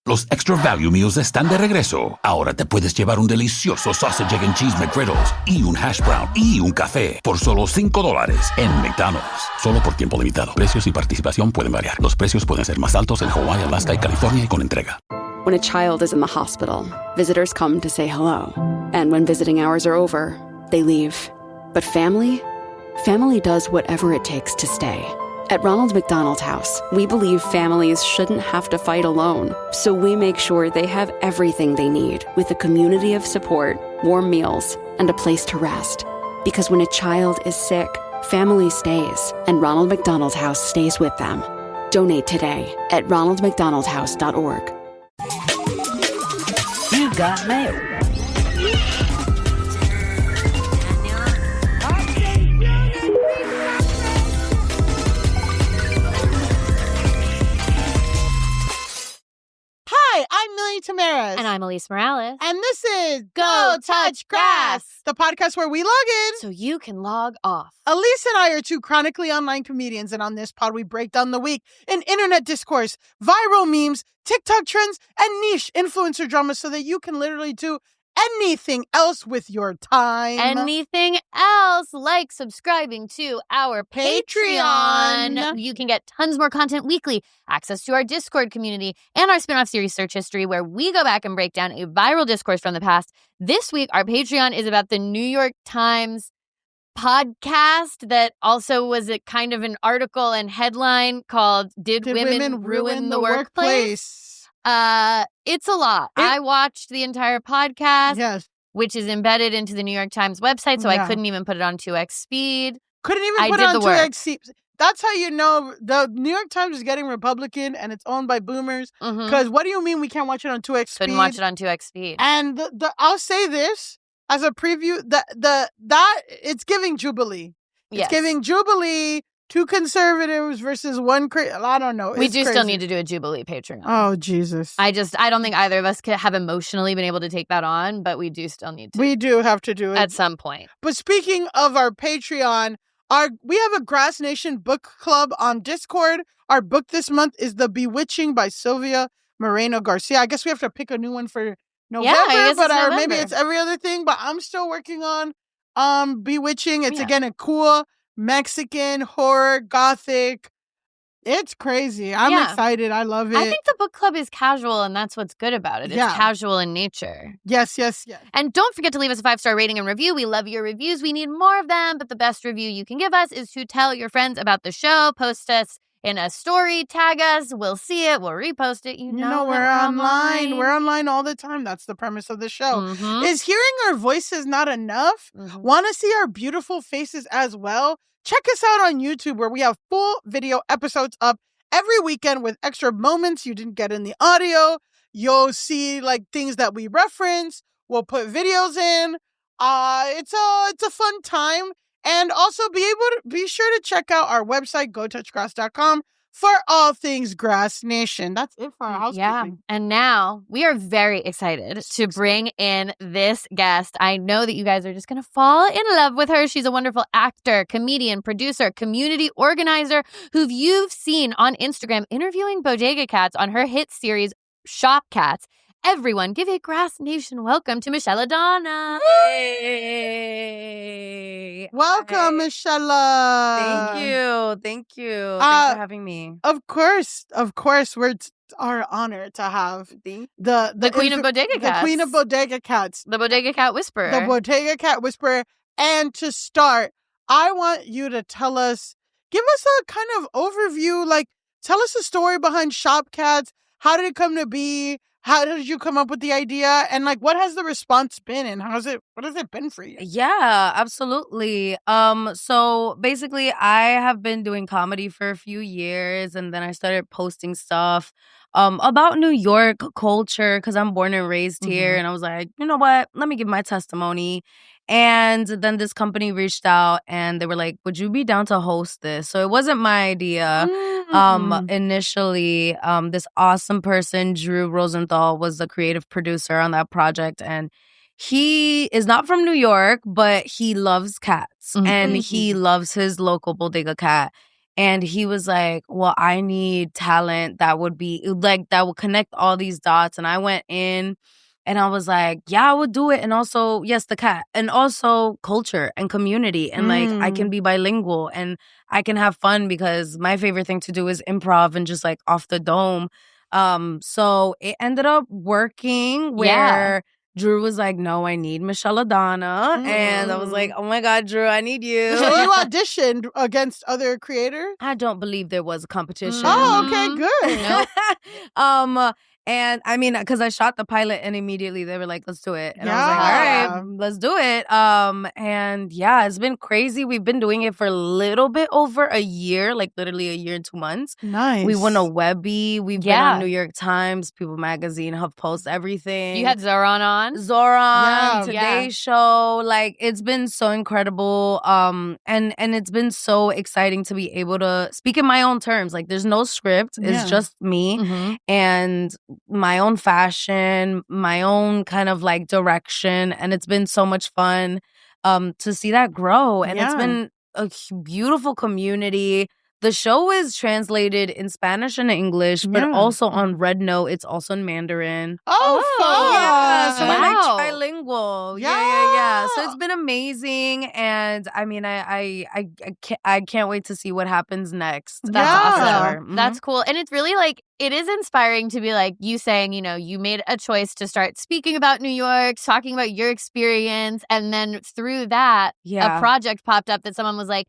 Los Extra Value Meals están de regreso. Ahora te puedes llevar un delicioso Sausage, Egg and Cheese McGriddles y un Hash Brown y un café por solo $5 en McDonald's. Solo por tiempo limitado. Precios y participación pueden variar. Los precios pueden ser más altos en Hawái, Alaska y California y con entrega. When a child is in the hospital, visitors come to say hello. And when visiting hours are over, they leave. But family does whatever it takes to stay. At Ronald McDonald House, we believe families shouldn't have to fight alone. So we make sure they have everything they need with a community of support, warm meals, and a place to rest. Because when a child is sick, family stays, and Ronald McDonald House stays with them. Donate today at ronaldmcdonaldhouse.org. You got mail. Hi, I'm Millie Tamaris. And I'm Elise Morales. And this is Go Touch Grass, the podcast where we log in so you can log off. Elise and I are two chronically online comedians, and on this pod, we break down the week in internet discourse, viral memes, TikTok trends, and niche influencer drama so that you can literally do anything else with your time. Anything else, like subscribing to our Patreon. You can get tons more content weekly, access to our Discord community, and our spin-off series Search History, where we go back and break down a viral discourse from the past. This week, our Patreon is about the New York Times podcast that also was a kind of an article and headline called Did Women Ruin the Workplace? It's a lot. I watched the entire podcast, yes, which is embedded into the New York Times website, so I couldn't even put it on 2x speed. Couldn't even put it on 2x speed. That's how you know the New York Times is getting Republican and it's owned by boomers. Because what do you mean we can't watch it on 2x speed? Couldn't watch it on 2x speed. And I'll say this as a preview, that it's giving Jubilee. It's giving Jubilee. Two conservatives versus one I don't know. We do still need to do a Jubilee Patreon. Oh, Jesus. I don't think either of us could have emotionally been able to take that on, but we do still need to. We do have to do it. At some point. But speaking of our Patreon, we have a Grass Nation book club on Discord. Our book this month is The Bewitching by Sylvia Moreno Garcia. I guess we have to pick a new one for November, or maybe it's every other thing, but I'm still working on Bewitching. It's again a cool Mexican horror gothic. It's crazy. I'm excited. I love it. I think the book club is casual, and that's what's good about it. It's casual in nature. Yes. And don't forget to leave us a 5-star rating and review. We love your reviews. We need more of them, but the best review you can give us is to tell your friends about the show. Post us in a story, tag us. We'll see it. We'll repost it. You know we're online. We're online all the time. That's the premise of the show. Is hearing our voices not enough? Want to see our beautiful faces as well? Check us out on YouTube, where we have full video episodes up every weekend with extra moments you didn't get in the audio. You'll see things that we reference. We'll put videos in. It's a fun time. And also be sure to check out our website, gotouchgrass.com, for all things Grass Nation. That's it for our housekeeping. Yeah. And now we are very excited to bring in this guest. I know that you guys are just going to fall in love with her. She's a wonderful actor, comedian, producer, community organizer who you've seen on Instagram interviewing bodega cats on her hit series Shop Cats. Everyone, give a Grass Nation welcome to Michelladonna. Hey. Welcome, Michella. Thank you. Thanks for having me. Of course. It's our honor to have the Queen of Bodega Cats. The Queen of Bodega Cats. The Bodega Cat Whisperer. The Bodega Cat Whisperer. And to start, I want you to give us a kind of overview, tell us the story behind Shop Cats. How did it come to be? How did you come up with the idea? And what has the response been? And what has it been for you? Yeah, absolutely. So basically I have been doing comedy for a few years, and then I started posting stuff about New York culture because I'm born and raised here. And I was like, you know what? Let me give my testimony. And then this company reached out and they were like, would you be down to host this? So it wasn't my idea. Initially, this awesome person, Drew Rosenthal, was the creative producer on that project. And he is not from New York, but he loves cats and he loves his local bodega cat. And he was like, well, I need talent that would be like, that would connect all these dots. And I went in and I was like, yeah, I would do it. And also, yes, the cat. And also culture and community. And like, I can be bilingual and I can have fun because my favorite thing to do is improv and just like off the dome. So it ended up working where Drew was like, no, I need Michelladonna. And I was like, oh my God, Drew, I need you. So you auditioned against other creators? I don't believe there was a competition. Oh, okay, good. Nope. And I mean, because I shot the pilot and immediately they were like, let's do it. And I was like, all right, let's do it. And yeah, it's been crazy. We've been doing it for a little bit over a year, like literally a year and 2 months. Nice. We won a Webby. We've been on New York Times, People Magazine, HuffPost, everything. You had Zoran on? Today Show. Like, it's been so incredible. And it's been so exciting to be able to speak in my own terms. Like, there's no script. It's just me. And my own fashion, my own kind of like direction. And it's been so much fun to see that grow. And it's been a beautiful community. The show is translated in Spanish and English, but also on Red Note, it's also in Mandarin. Oh, fun! Yeah, so we're like trilingual. Yeah. So it's been amazing, and I mean, I can't wait to see what happens next. That's awesome. That's cool, and it's really like it is inspiring to be like you saying, you know, you made a choice to start speaking about New York, talking about your experience, and then through that, a project popped up that someone was like,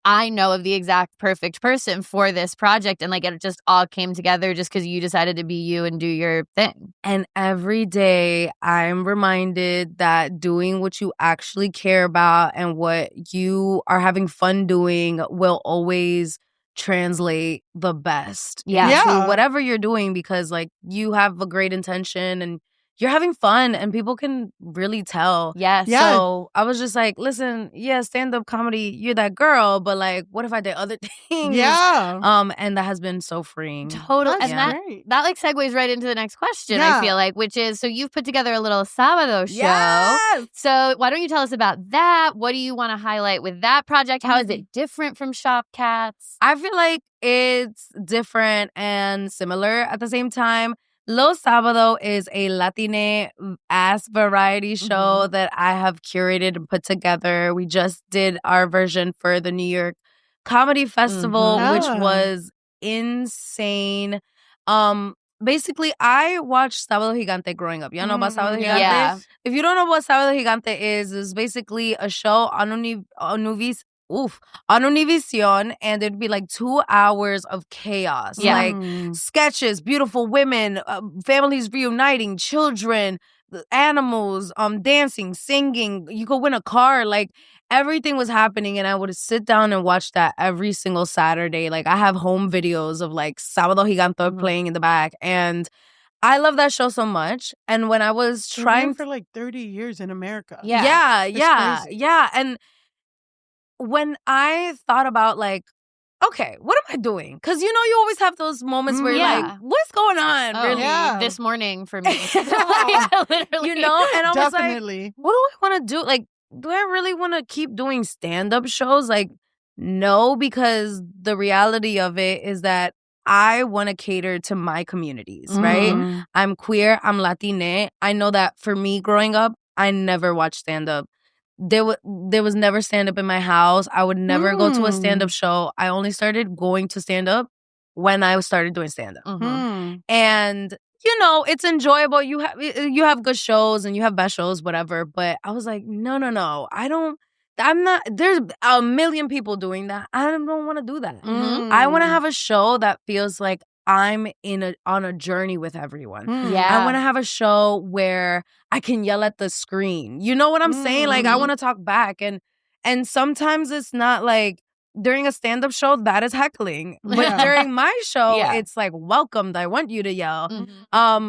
I know of the exact perfect person for this project. And like it just all came together just because you decided to be you and do your thing. And every day I'm reminded that doing what you actually care about and what you are having fun doing will always translate the best to whatever you're doing, because like you have a great intention and you're having fun and people can really tell. Yes. Yeah. So I was just like, listen, stand-up comedy, you're that girl, but like, what if I did other things? Yeah. And that has been so freeing. Totally. And that like segues right into the next question, I feel like, which is, so you've put together a little Sábado show. Yes! So why don't you tell us about that? What do you want to highlight with that project? How is it different from Shop Cats? I feel like it's different and similar at the same time. Lo Sábado is a Latine-ass variety show that I have curated and put together. We just did our version for the New York Comedy Festival, which was insane. Basically, I watched Sábado Gigante growing up. Y'all know about Sábado Gigante? Yeah. If you don't know what Sábado Gigante is basically a show on Univision, and it'd be like 2 hours of chaos. Like sketches, beautiful women, families reuniting, children, animals, dancing, singing. You could win a car. Like everything was happening, and I would sit down and watch that every single Saturday. Like I have home videos of like Sábado Gigante playing in the back, and I love that show so much. And when I was trying for like 30 years in America. Yeah. And when I thought about like, okay, what am I doing? Because, you know, you always have those moments where you're like, what's going on? Really? This morning for me. Literally. You know? And I was Definitely. like, what do I want to do? Like, do I really want to keep doing stand-up shows? Like, no, because the reality of it is that I want to cater to my communities, right? I'm queer, I'm Latine. I know that for me growing up, I never watched stand-up. There was never stand-up in my house. I would never go to a stand-up show. I only started going to stand-up when I started doing stand-up. And, you know, it's enjoyable. You have good shows and you have bad shows, whatever. But I was like, no. There's a million people doing that. I don't want to do that. I want to have a show that feels like I'm on a journey with everyone. I want to have a show where I can yell at the screen. You know what I'm saying? Like I want to talk back, and sometimes it's not like during a stand-up show that is heckling, but during my show it's like welcomed. I want you to yell.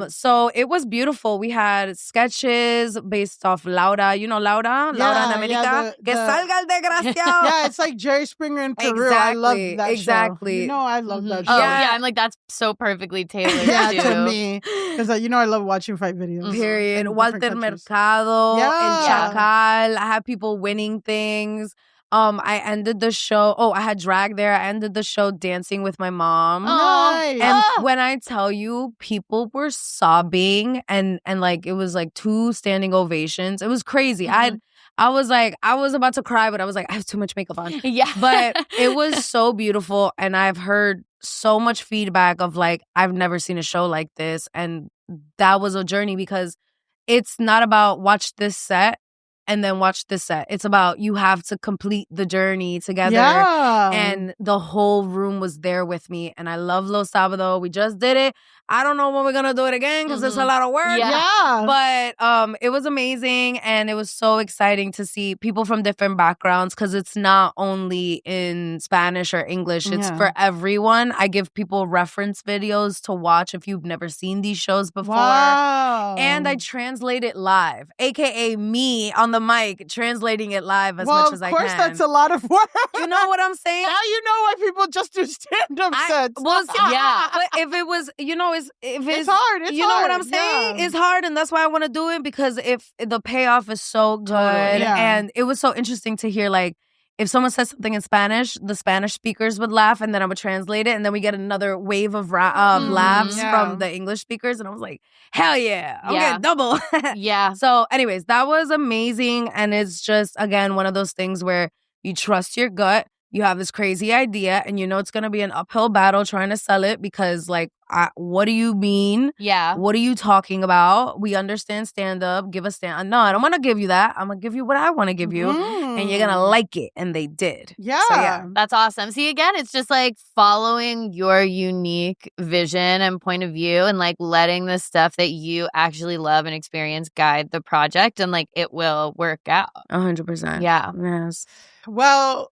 So it was beautiful. We had sketches based off Laura. You know Laura in America. Que salga el desgraciado. Yeah, it's like Jerry Springer in Peru. I love that show. You know, I love that show. Oh yeah, I'm like, that's so perfectly tailored to me, because you know I love watching fight videos. Period. Walter Mercado, El Chacal. I have people winning things. I ended the show. Oh, I had drag there. I ended the show dancing with my mom. Nice. And when I tell you, people were sobbing and like it was like 2 standing ovations. It was crazy. I was about to cry, but I was like, I have too much makeup on. Yeah. But it was so beautiful. And I've heard so much feedback of like, I've never seen a show like this. And that was a journey because it's not about watch this set and then watch this set. It's about you have to complete the journey together. Yeah. And the whole room was there with me. And I love Lo Sábado. We just did it. I don't know when we're going to do it again because it's a lot of work. Yeah. But it was amazing. And it was so exciting to see people from different backgrounds because it's not only in Spanish or English. It's for everyone. I give people reference videos to watch if you've never seen these shows before. Wow. And I translate it live, a.k.a. me on the mic translating it live as much as I can. Of course, that's a lot of work. You know what I'm saying? Now you know why people just do stand-up sets. Yeah. But if it was, it's hard. It's you know hard. what I'm saying? Yeah. It's hard, and that's why I want to do it because if the payoff is so good, and it was so interesting to hear like if someone says something in Spanish, the Spanish speakers would laugh, and then I would translate it, and then we get another wave of laughs from the English speakers, and I was like, hell yeah, I'm getting double. Yeah. So, anyways, that was amazing, and it's just again one of those things where you trust your gut. You have this crazy idea and you know it's going to be an uphill battle trying to sell it because like, what do you mean? Yeah. What are you talking about? We understand stand-up. Give us stand. No, I don't want to give you that. I'm going to give you what I want to give you and you're going to like it. And they did. Yeah. So, yeah. That's awesome. See, again, it's just like following your unique vision and point of view and like letting the stuff that you actually love and experience guide the project and like it will work out. 100%. Yeah. Yes. Well,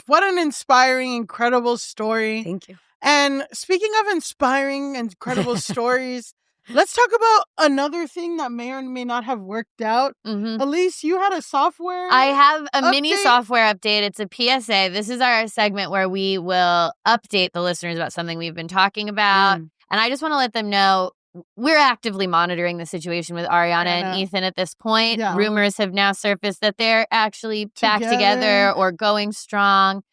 what an inspiring, incredible story. Thank you. And speaking of inspiring, incredible stories, let's talk about another thing that may or may not have worked out. Elise, you had a software I have a update? mini software update. It's a PSA. This is our segment where we will update the listeners about something we've been talking about. And I just want to let them know we're actively monitoring the situation with Ariana and Ethan at this point. Yeah. Rumors have now surfaced that they're actually back together or going strong.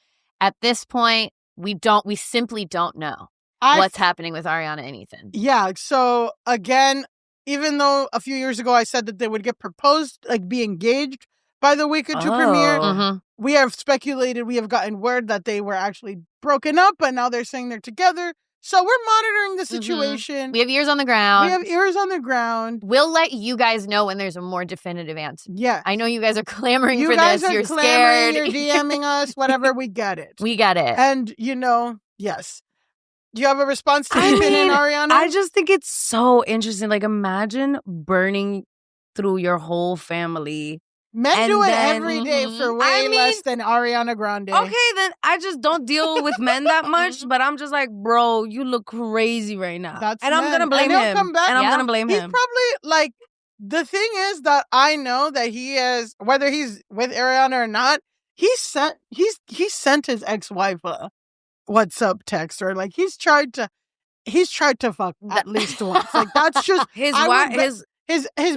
At this point, we simply don't know what's happening with Ariana and Ethan. Yeah. So again, even though a few years ago I said that they would get proposed, like be engaged by the Wicked 2 premiere, we have speculated, we have gotten word that they were actually broken up, but now they're saying they're together. So we're monitoring the situation. We have ears on the ground. We'll let you guys know when there's a more definitive answer. Yeah. I know you guys are clamoring for this. You guys are You're clamoring, scared. you're DMing us, whatever, we get it. We get it. And, yes. Do you have a response to Ethan and Ariana? I just think it's so interesting. Like, imagine burning through your whole family. Men do it every day for way less than Ariana Grande. Okay, then I just don't deal with men that much, but I'm just like, bro, you look crazy right now. I'm going to blame him. Come back. And I'm going to blame he's him. Probably, like, the thing is that I know that he is, whether he's with Ariana or not, he sent his ex-wife a WhatsApp text, or like he's tried to fuck at least once. Like, that's just his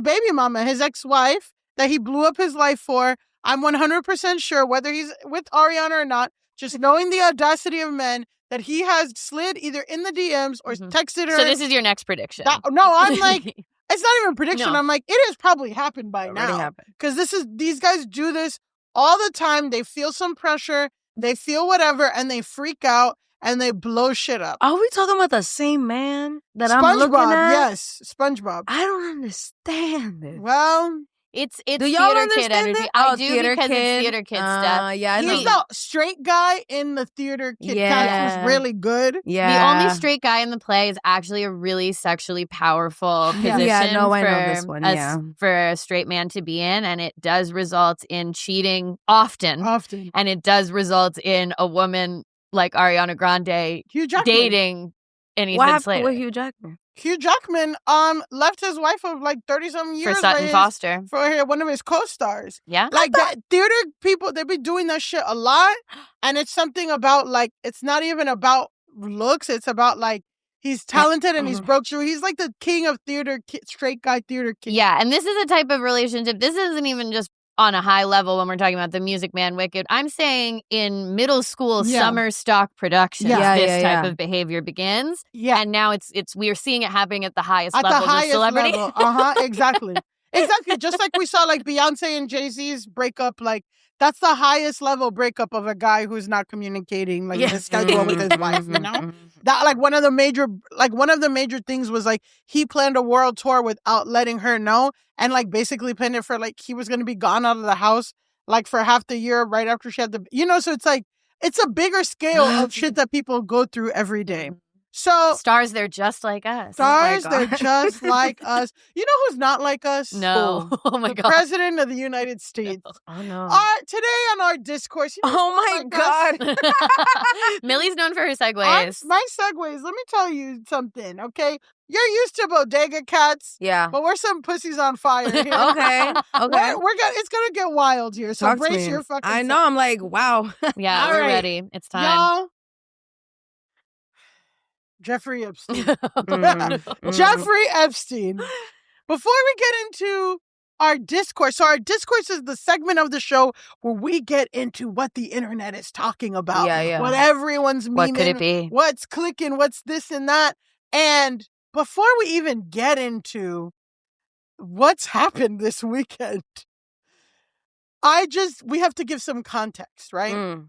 baby mama, his ex-wife, that he blew up his life for. I'm 100% sure, whether he's with Ariana or not, just knowing the audacity of men, that he has slid either in the DMs or texted her. So this is your next prediction. No, I'm like, it's not even a prediction. No. I'm like, it has probably happened by now. Because these guys do this all the time. They feel some pressure, they feel whatever, and they freak out and they blow shit up. Are we talking about the same man that SpongeBob, I'm looking at? Yes, SpongeBob. I don't understand this. Well, It's do y'all theater understand kid energy. it? I do because it's theater kid stuff. Yeah, he's the straight guy in the theater kid cast who's really good. Yeah, the only straight guy in the play is actually a really sexually powerful position. Yeah, no, I know this one. For a straight man to be in, and it does result in cheating often, and it does result in a woman like Ariana Grande dating an Ethan Slater. What happened with Hugh Jackman? Hugh Jackman left his wife of like 30-something years for Sutton Foster for one of his co-stars. Yeah, like that theater people, they be doing that shit a lot, and it's something about like it's not even about looks. It's about like he's talented and he's broke through. He's like the king of straight guy theater kid. Yeah, and this is a type of relationship. This isn't even just on a high level when we're talking about the Music Man Wicked. I'm saying in middle school summer stock productions, this type of behavior begins. Yeah. And now it's we are seeing it happening at the highest level of celebrity. Level. Exactly. Exactly. Just like we saw like Beyonce and Jay-Z's breakup, like that's the highest level breakup of a guy who's not communicating like the schedule with his wife, you know? That like one of the major things was like he planned a world tour without letting her know, and like basically planned it for like he was gonna be gone out of the house like for half the year right after she had the so it's like it's a bigger scale of shit that people go through every day. So stars, they're just like us. Stars, they're just like us. You know who's not like us? No. Oh my God. President of the United States. Oh no. Today on our discourse. Oh my God. Millie's known for her segues. My segues. Let me tell you something, okay? You're used to bodega cats. Yeah. But we're some pussies on fire here. Okay. It's gonna get wild here. So brace your fucking I know. I'm like, wow. Yeah, we're ready. It's time. Y'all, Jeffrey Epstein. Jeffrey Epstein. Before we get into our discourse, so our discourse is the segment of the show where we get into what the internet is talking about. Yeah. What everyone's memeing. What could it be? What's clicking, what's this and that. And before we even get into what's happened this weekend, we have to give some context, right?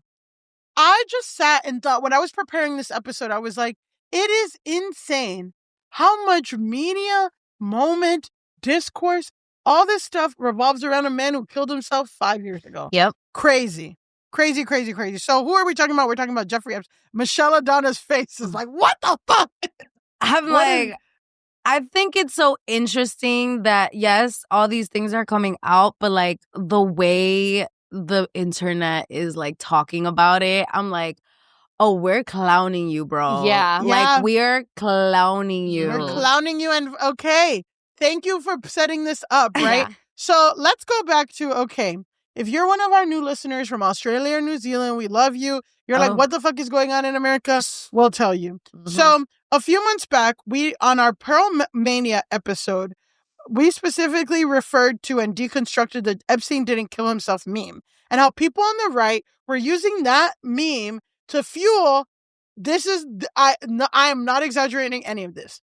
I just sat and thought, when I was preparing this episode, I was like, it is insane how much media, moment, discourse, all this stuff revolves around a man who killed himself 5 years ago. Yep. Crazy. So who are we talking about? We're talking about Jeffrey Epstein. Michelladonna's face is like, what the fuck? I think it's so interesting that, yes, all these things are coming out, but like the way the internet is like talking about it, I'm like, oh, we're clowning you, bro. Yeah. Like, we're clowning you. We're clowning you. And okay, thank you for setting this up, right? Yeah. So let's go back to, okay, if you're one of our new listeners from Australia or New Zealand, we love you. You're like, what the fuck is going on in America? We'll tell you. So a few months back, on our Pearl Mania episode, we specifically referred to and deconstructed the Epstein didn't kill himself meme, and how people on the right were using that meme to fuel, I am not exaggerating any of this.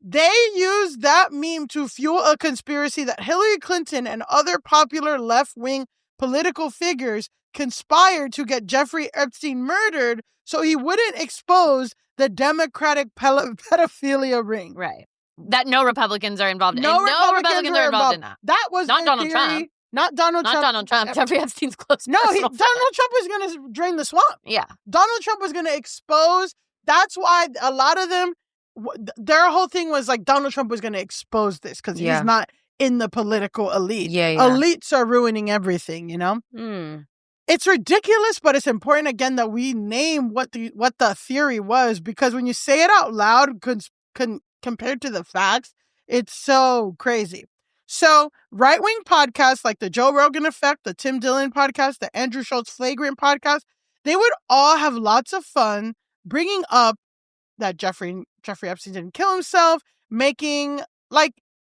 They used that meme to fuel a conspiracy that Hillary Clinton and other popular left-wing political figures conspired to get Jeffrey Epstein murdered so he wouldn't expose the Democratic pedophilia ring. Right. That no Republicans are involved in. No Republicans are involved in that. That was not Donald theory. Trump. Not Donald Trump. Jeffrey Epstein's close. No, Donald Trump was going to drain the swamp. Yeah. Donald Trump was going to expose. That's why a lot of them, their whole thing was like Donald Trump was going to expose this because he's not in the political elite. Yeah. Elites are ruining everything, you know? It's ridiculous, but it's important, again, that we name what the theory was, because when you say it out loud compared to the facts, it's so crazy. So right-wing podcasts like the Joe Rogan Effect, the Tim Dillon podcast, the Andrew Schultz Flagrant podcast, they would all have lots of fun bringing up that Jeffrey Epstein didn't kill himself, and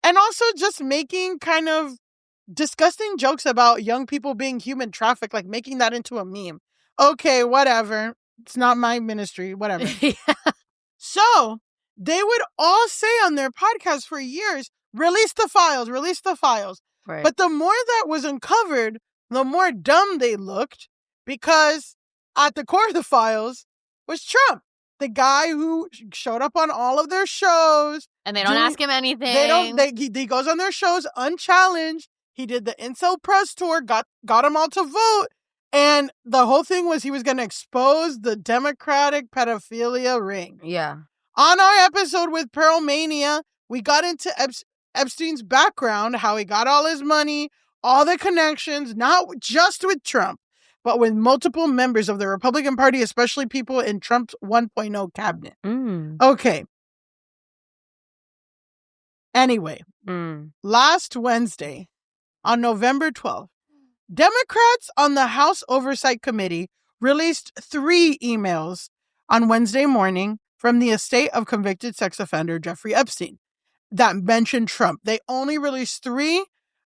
also just making kind of disgusting jokes about young people being human trafficked, like making that into a meme. Okay, whatever. It's not my ministry, whatever. So they would all say on their podcast for years, release the files. Right. But the more that was uncovered, the more dumb they looked, because at the core of the files was Trump, the guy who showed up on all of their shows. And they don't ask him anything. He goes on their shows unchallenged. He did the incel press tour, got them all to vote. And the whole thing was he was going to expose the Democratic pedophilia ring. Yeah. On our episode with Pearl Mania, we got into Epstein's background, how he got all his money, all the connections, not just with Trump, but with multiple members of the Republican Party, especially people in Trump's 1.0 cabinet. Okay. Anyway, last Wednesday, on November 12th, Democrats on the House Oversight Committee released 3 emails on Wednesday morning from the estate of convicted sex offender Jeffrey Epstein that mentioned Trump. They only released 3.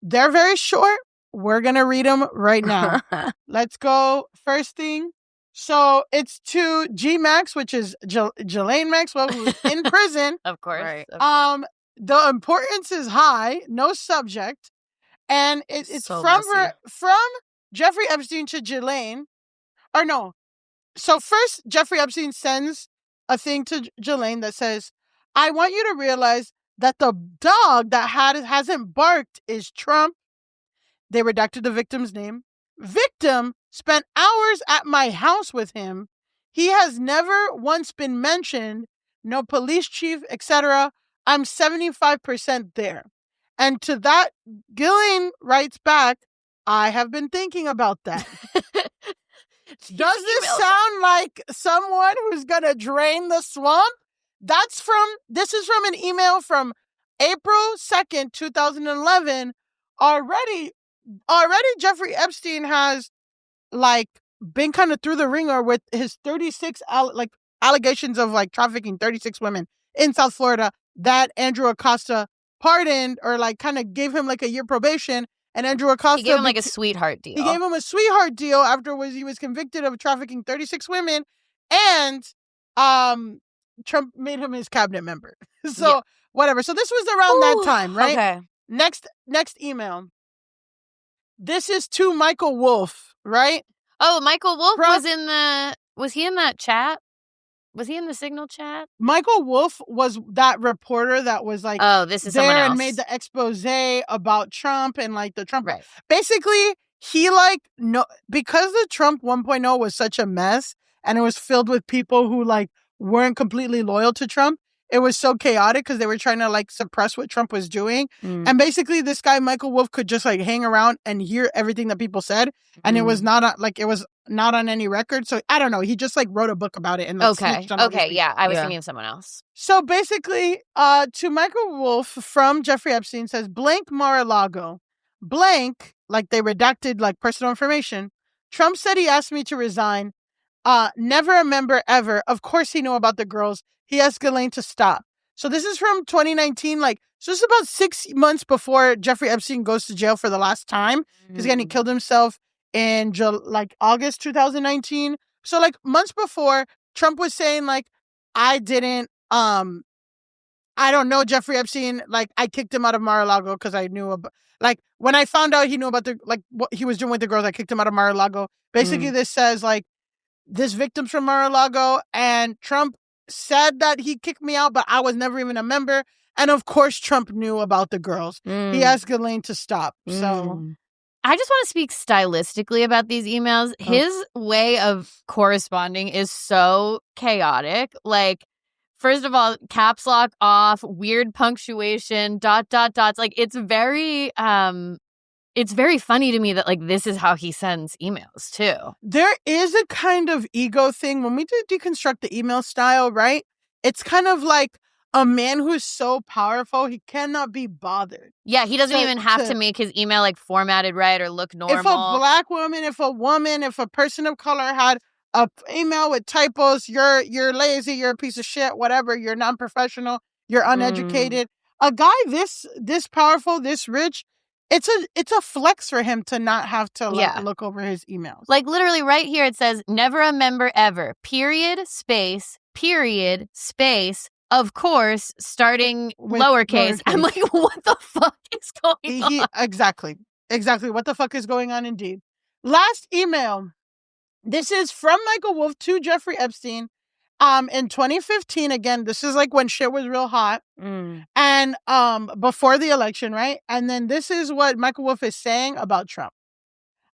They're very short. We're going to read them right now. Let's go. First thing. So it's to G Max, which is Jelaine Maxwell, who's in prison. Of course. Right. The importance is high, no subject. And it's So from messy. from Jeffrey Epstein to Jelaine. Or no. So first, Jeffrey Epstein sends a thing to Jelaine that says, I want you to realize that the dog that hasn't barked is Trump. They redacted the victim's name. Victim spent hours at my house with him. He has never once been mentioned. No police chief, etc. I'm 75% there. And to that, Gillian writes back, I have been thinking about that. Does this sound like someone who's going to drain the swamp? This is from an email from April 2nd, 2011. Already Jeffrey Epstein has been kind of through the ringer with his 36 allegations of trafficking 36 women in South Florida that Andrew Acosta pardoned or kind of gave him a year probation. And Andrew Acosta, he gave him a sweetheart deal. He gave him a sweetheart deal afterwards. He was convicted of trafficking 36 women, and Trump made him his cabinet member. So whatever. So this was around that time, right? Okay. Next email. This is to Michael Wolff, right? Oh, Michael Wolff was he in that chat? Was he in the Signal chat? Michael Wolff was that reporter that was this is someone there else. And made the expose about Trump and the Trump. Right. Basically, he because the Trump 1.0 was such a mess and it was filled with people who weren't completely loyal to Trump. It was so chaotic because they were trying to suppress what Trump was doing. And basically this guy, Michael Wolff, could just hang around and hear everything that people said. And it was not it was not on any record. So I don't know. He just wrote a book about it. And snitched on everything. Yeah. I was thinking of someone else. So basically, to Michael Wolff from Jeffrey Epstein says, blank Mar-a-Lago, blank, they redacted personal information. Trump said he asked me to resign. Never a member ever. Of course he knew about the girls. He asked Ghislaine to stop. So this is from 2019. So it's about 6 months before Jeffrey Epstein goes to jail for the last time. Because again, he killed himself in August 2019. So months before, Trump was saying I didn't, I don't know Jeffrey Epstein. I kicked him out of Mar-a-Lago because I knew about, when I found out he knew about what he was doing with the girls, I kicked him out of Mar-a-Lago. Basically, this says this victim's from Mar-a-Lago, and Trump said that he kicked me out, but I was never even a member. And of course, Trump knew about the girls. He asked Ghislaine to stop. So I just want to speak stylistically about these emails. His way of corresponding is so chaotic. First of all, caps lock off, weird punctuation, ... It's very funny to me that this is how he sends emails too. There is a kind of ego thing when we deconstruct the email style, right? It's kind of a man who's so powerful, he cannot be bothered. Yeah, he doesn't even have to make his email formatted right or look normal. If a black woman, if a person of color had a email with typos, you're lazy, you're a piece of shit, whatever, you're non-professional, you're uneducated. A guy this powerful, this rich, it's a flex for him to not have to look over his emails. Literally right here it says never a member ever. Period, space, of course, starting with lowercase. I'm what the fuck is going on? Exactly. What the fuck is going on indeed. Last email. This is from Michael Wolff to Jeffrey Epstein. In 2015, again, this is when shit was real hot. And before the election, right? And then this is what Michael Wolff is saying about Trump.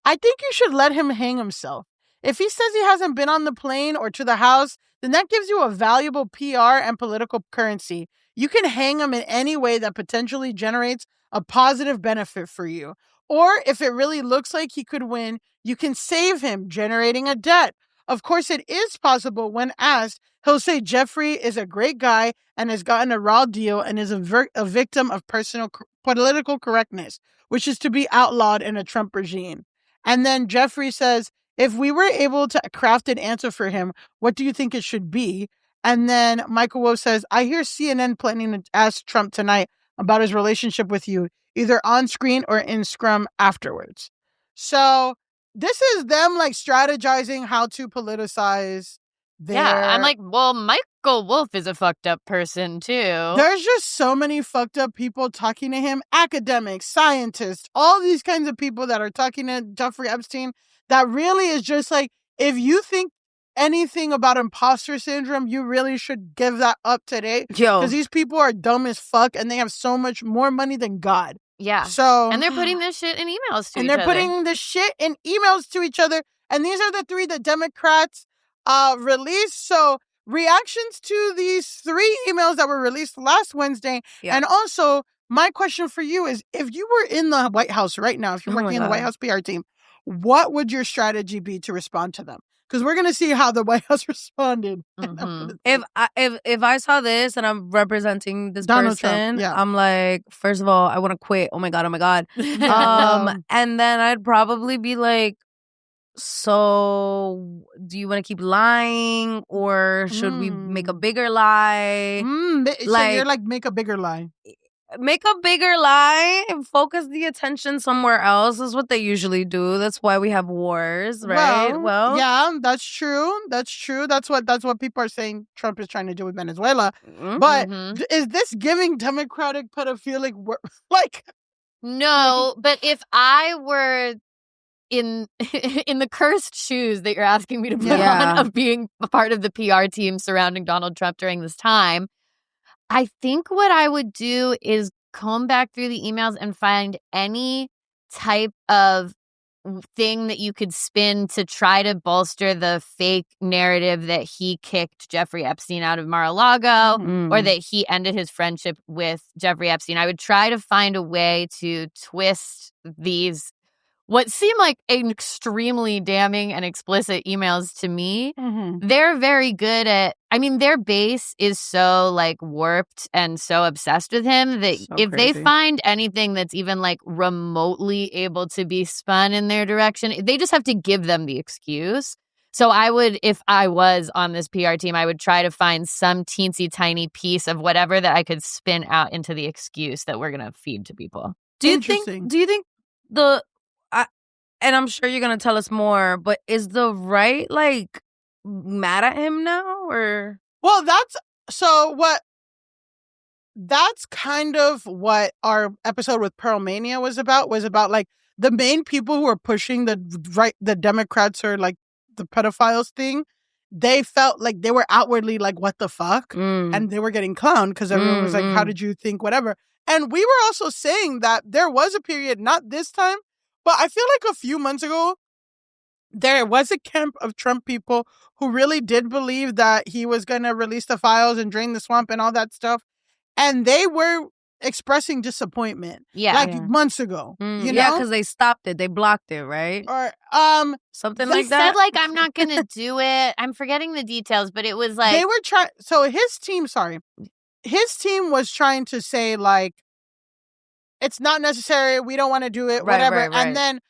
I think you should let him hang himself. If he says he hasn't been on the plane or to the house, then that gives you a valuable PR and political currency. You can hang him in any way that potentially generates a positive benefit for you. Or if it really looks like he could win, you can save him, generating a debt. Of course, it is possible when asked, he'll say Jeffrey is a great guy and has gotten a raw deal and is a victim of political correctness, which is to be outlawed in a Trump regime. And then Jeffrey says, if we were able to craft an answer for him, what do you think it should be? And then Michael Wolff says, I hear CNN planning to ask Trump tonight, about his relationship with you, either on screen or in scrum afterwards. So this is them like strategizing how to politicize their... Yeah, I'm like, well, Michael Wolff is a fucked up person too. There's just so many fucked up people talking to him, academics, scientists, all these kinds of people that are talking to Jeffrey Epstein. That really is just like, if you think anything about imposter syndrome, you really should give that up today. Because these people are dumb as fuck and they have so much more money than God. Yeah. So, and they're putting this shit in emails to each other. And they're putting this shit in emails to each other. And these are the 3 that Democrats released. So reactions to these 3 emails that were released last Wednesday. Yeah. And also, my question for you is, if you were in the White House right now, if you're working in the White House PR team, what would your strategy be to respond to them? Because we're going to see how the White House responded. Mm-hmm. If I saw this and I'm representing this Donald person, Trump, I'm like, first of all, I want to quit. Oh my God. And then I'd probably be like, so do you want to keep lying or should we make a bigger lie? So you're like, make a bigger lie. Make a bigger lie and focus the attention somewhere else is what they usually do. That's why we have wars, right? Well, yeah, that's true. That's what people are saying Trump is trying to do with Venezuela. Mm-hmm. But is this giving Democratic pedophilic work? Like, no, but if I were in the cursed shoes that you're asking me to put on of being a part of the PR team surrounding Donald Trump during this time, I think what I would do is comb back through the emails and find any type of thing that you could spin to try to bolster the fake narrative that he kicked Jeffrey Epstein out of Mar-a-Lago or that he ended his friendship with Jeffrey Epstein. I would try to find a way to twist these what seem like extremely damning and explicit emails to me. They're very good at, I mean, their base is so like warped and so obsessed with him that if they find anything that's even like remotely able to be spun in their direction, they just have to give them the excuse. So I would, if I was on this PR team, I would try to find some teensy tiny piece of whatever that I could spin out into the excuse that we're going to feed to people. Do you think the, and I'm sure you're going to tell us more, but is the right, like, mad at him now, or? Well, that's kind of what our episode with Pearl Mania was about, like, the main people who are pushing the Democrats or, like, the pedophiles thing, they felt like they were outwardly like, what the fuck? And they were getting clowned because everyone was like, how did you think, whatever? And we were also saying that there was a period, not this time, but I feel like a few months ago, there was a camp of Trump people who really did believe that he was going to release the files and drain the swamp and all that stuff. And they were expressing disappointment. Months ago. You know? Because they stopped it. They blocked it, right? Or something like that. They said, like, I'm not going to do it. I'm forgetting the details, but it was like... They were trying... So his team was trying to say, like, it's not necessary. We don't want to do it, whatever. Right. And then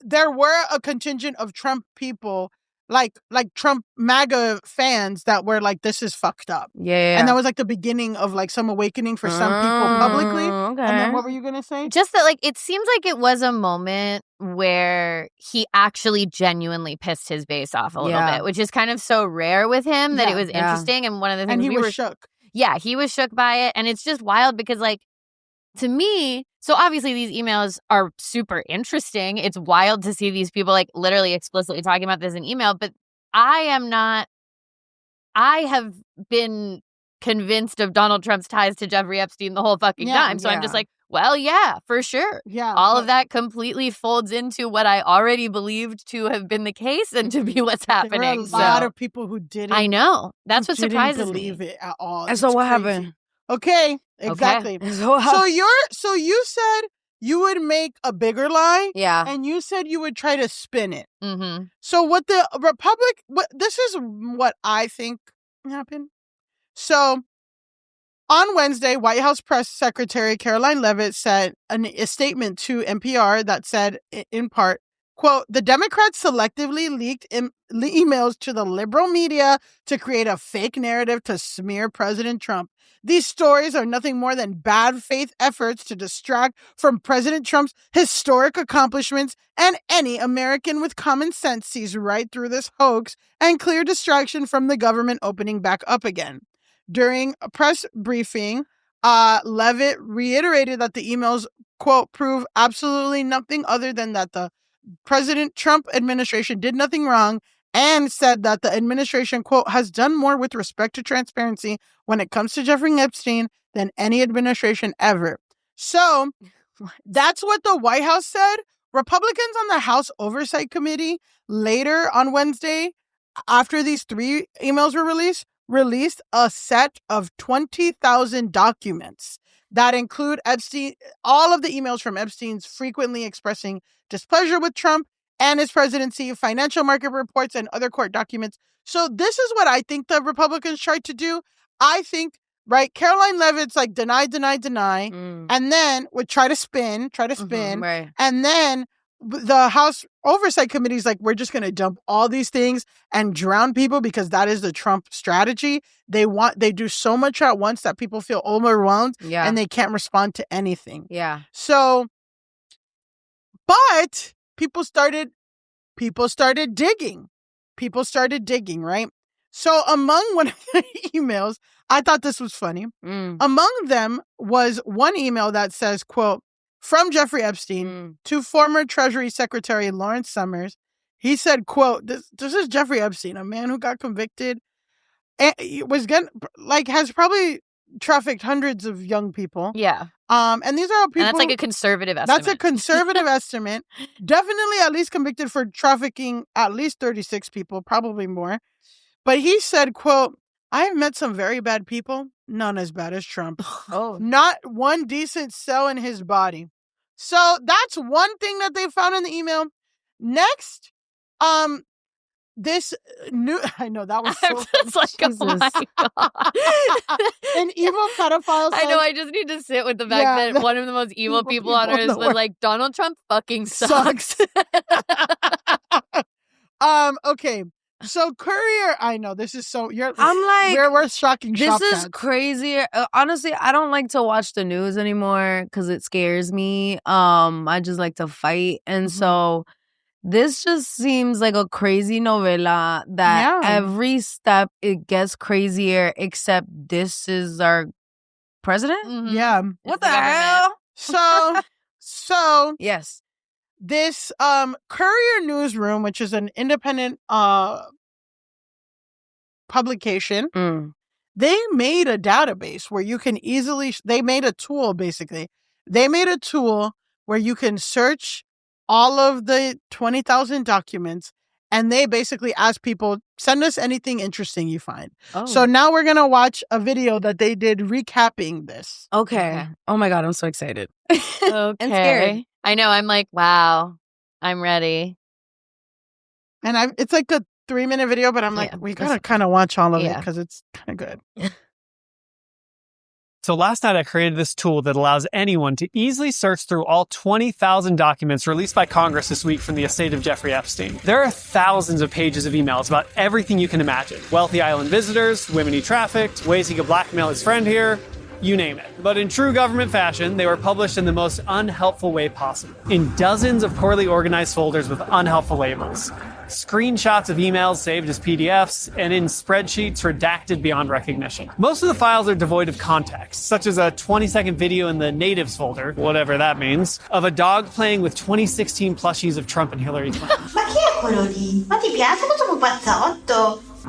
there were a contingent of Trump people, like Trump MAGA fans that were like, this is fucked up. Yeah. And that was like the beginning of like some awakening for some people publicly. Okay. And then what were you going to say? Just that, like, it seems like it was a moment where he actually genuinely pissed his base off a little bit, which is kind of so rare with him that it was interesting. And one of the things he was shook. Yeah, he was shook by it. And it's just wild because, like, to me, so obviously these emails are super interesting. It's wild to see these people like literally explicitly talking about this in email, but I have been convinced of Donald Trump's ties to Jeffrey Epstein the whole fucking time. So I'm just like, well, yeah, for sure. Yeah. All of that completely folds into what I already believed to have been the case and to be what's happening. There were a lot of people who didn't. I know. That's what surprises me. Didn't believe it at all. And so what happened? Okay, exactly. Okay. So you said you would make a bigger lie. Yeah. And you said you would try to spin it. Mm-hmm. So what the Republic, this is what I think happened. So on Wednesday, White House Press Secretary Caroline Leavitt said a statement to NPR that said, in part, Quote, the Democrats selectively leaked emails to the liberal media to create a fake narrative to smear President Trump. These stories are nothing more than bad faith efforts to distract from President Trump's historic accomplishments, and any American with common sense sees right through this hoax and clear distraction from the government opening back up again. During a press briefing, Levitt reiterated that the emails, quote, prove absolutely nothing other than that the President Trump administration did nothing wrong, and said that the administration, quote, has done more with respect to transparency when it comes to Jeffrey Epstein than any administration ever. So that's what the White House said. Republicans on the House Oversight Committee later on Wednesday, after these 3 emails were released a set of 20,000 documents that include Epstein, all of the emails from Epstein's frequently expressing displeasure with Trump and his presidency, financial market reports, and other court documents. So this is what I think the Republicans tried to do. I think, right, Caroline Levitt's like deny, and then would try to spin, right. and then the House Oversight Committee is like, we're just going to dump all these things and drown people because that is the Trump strategy. They do so much at once that people feel overwhelmed and they can't respond to anything. Yeah. So, but people started digging. Right? So among one of the emails, I thought this was funny. Among them was one email that says, quote, from Jeffrey Epstein to former Treasury Secretary Lawrence Summers. He said, quote, this is Jeffrey Epstein, a man who got convicted and has probably trafficked hundreds of young people. Yeah. And these are all people. And that's like a conservative estimate. That's a conservative estimate. Definitely at least convicted for trafficking at least 36 people, probably more. But he said, quote, I have met some very bad people, none as bad as Trump. Oh. Not one decent cell in his body. So that's one thing that they found in the email. Next, this new, I know that was so it's like, oh my God. An evil pedophile says, I know, I just need to sit with the fact that one of the most evil people on earth was like, Donald Trump fucking sucks. Okay. So Courier, I know this is so. I'm like, we're shocking. This is crazy. Honestly, I don't like to watch the news anymore because it scares me. I just like to fight, and so this just seems like a crazy novela that every step it gets crazier. Except this is our president. Mm-hmm. Yeah. What the hell? So yes. This Courier Newsroom, which is an independent publication, they made a database where you can they made a tool, basically. They made a tool where you can search all of the 20,000 documents, and they basically ask people, send us anything interesting you find. Oh. So now we're going to watch a video that they did recapping this. Okay. Oh my God, I'm so excited. Okay. And scared. I know. I'm like, wow, I'm ready. And it's like a 3-minute video, but I'm like, we gotta kind of watch all of it because it's kind of good. So last night I created this tool that allows anyone to easily search through all 20,000 documents released by Congress this week from the estate of Jeffrey Epstein. There are thousands of pages of emails about everything you can imagine. Wealthy island visitors, women he trafficked, ways he could blackmail his friend here. You name it. But in true government fashion, they were published in the most unhelpful way possible. In dozens of poorly organized folders with unhelpful labels. Screenshots of emails saved as PDFs, and in spreadsheets redacted beyond recognition. Most of the files are devoid of context, such as a 20-second video in the natives folder, whatever that means, of a dog playing with 2016 plushies of Trump and Hillary Clinton.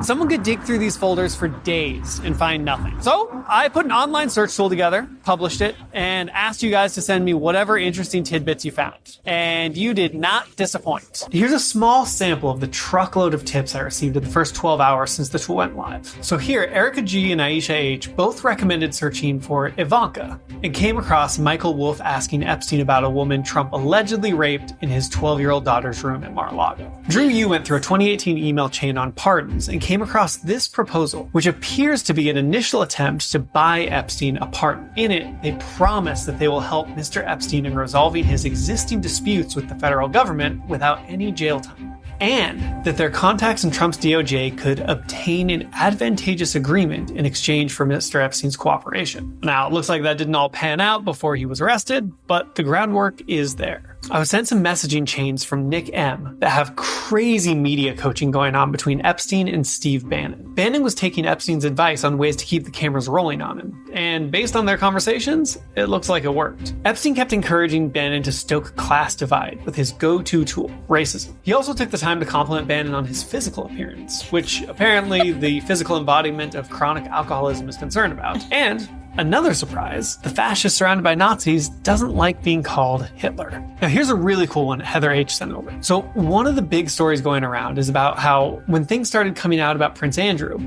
Someone could dig through these folders for days and find nothing. So I put an online search tool together, published it, and asked you guys to send me whatever interesting tidbits you found. And you did not disappoint. Here's a small sample of the truckload of tips I received in the first 12 hours since the tool went live. So here, Erica G and Aisha H both recommended searching for Ivanka and came across Michael Wolff asking Epstein about a woman Trump allegedly raped in his 12-year-old daughter's room at Mar-a-Lago. Drew Yu went through a 2018 email chain on pardons and came across this proposal, which appears to be an initial attempt to buy Epstein a pardon. In it, they promise that they will help Mr. Epstein in resolving his existing disputes with the federal government without any jail time, and that their contacts in Trump's DOJ could obtain an advantageous agreement in exchange for Mr. Epstein's cooperation. Now, it looks like that didn't all pan out before he was arrested, but the groundwork is there. I was sent some messaging chains from Nick M that have crazy media coaching going on between Epstein and Steve Bannon. Bannon was taking Epstein's advice on ways to keep the cameras rolling on him, and based on their conversations, it looks like it worked. Epstein kept encouraging Bannon to stoke class divide with his go-to tool, racism. He also took the time to compliment Bannon on his physical appearance, which apparently the physical embodiment of chronic alcoholism is concerned about. And another surprise, the fascist surrounded by Nazis doesn't like being called Hitler. Now here's a really cool one Heather H sent over. So one of the big stories going around is about how when things started coming out about Prince Andrew,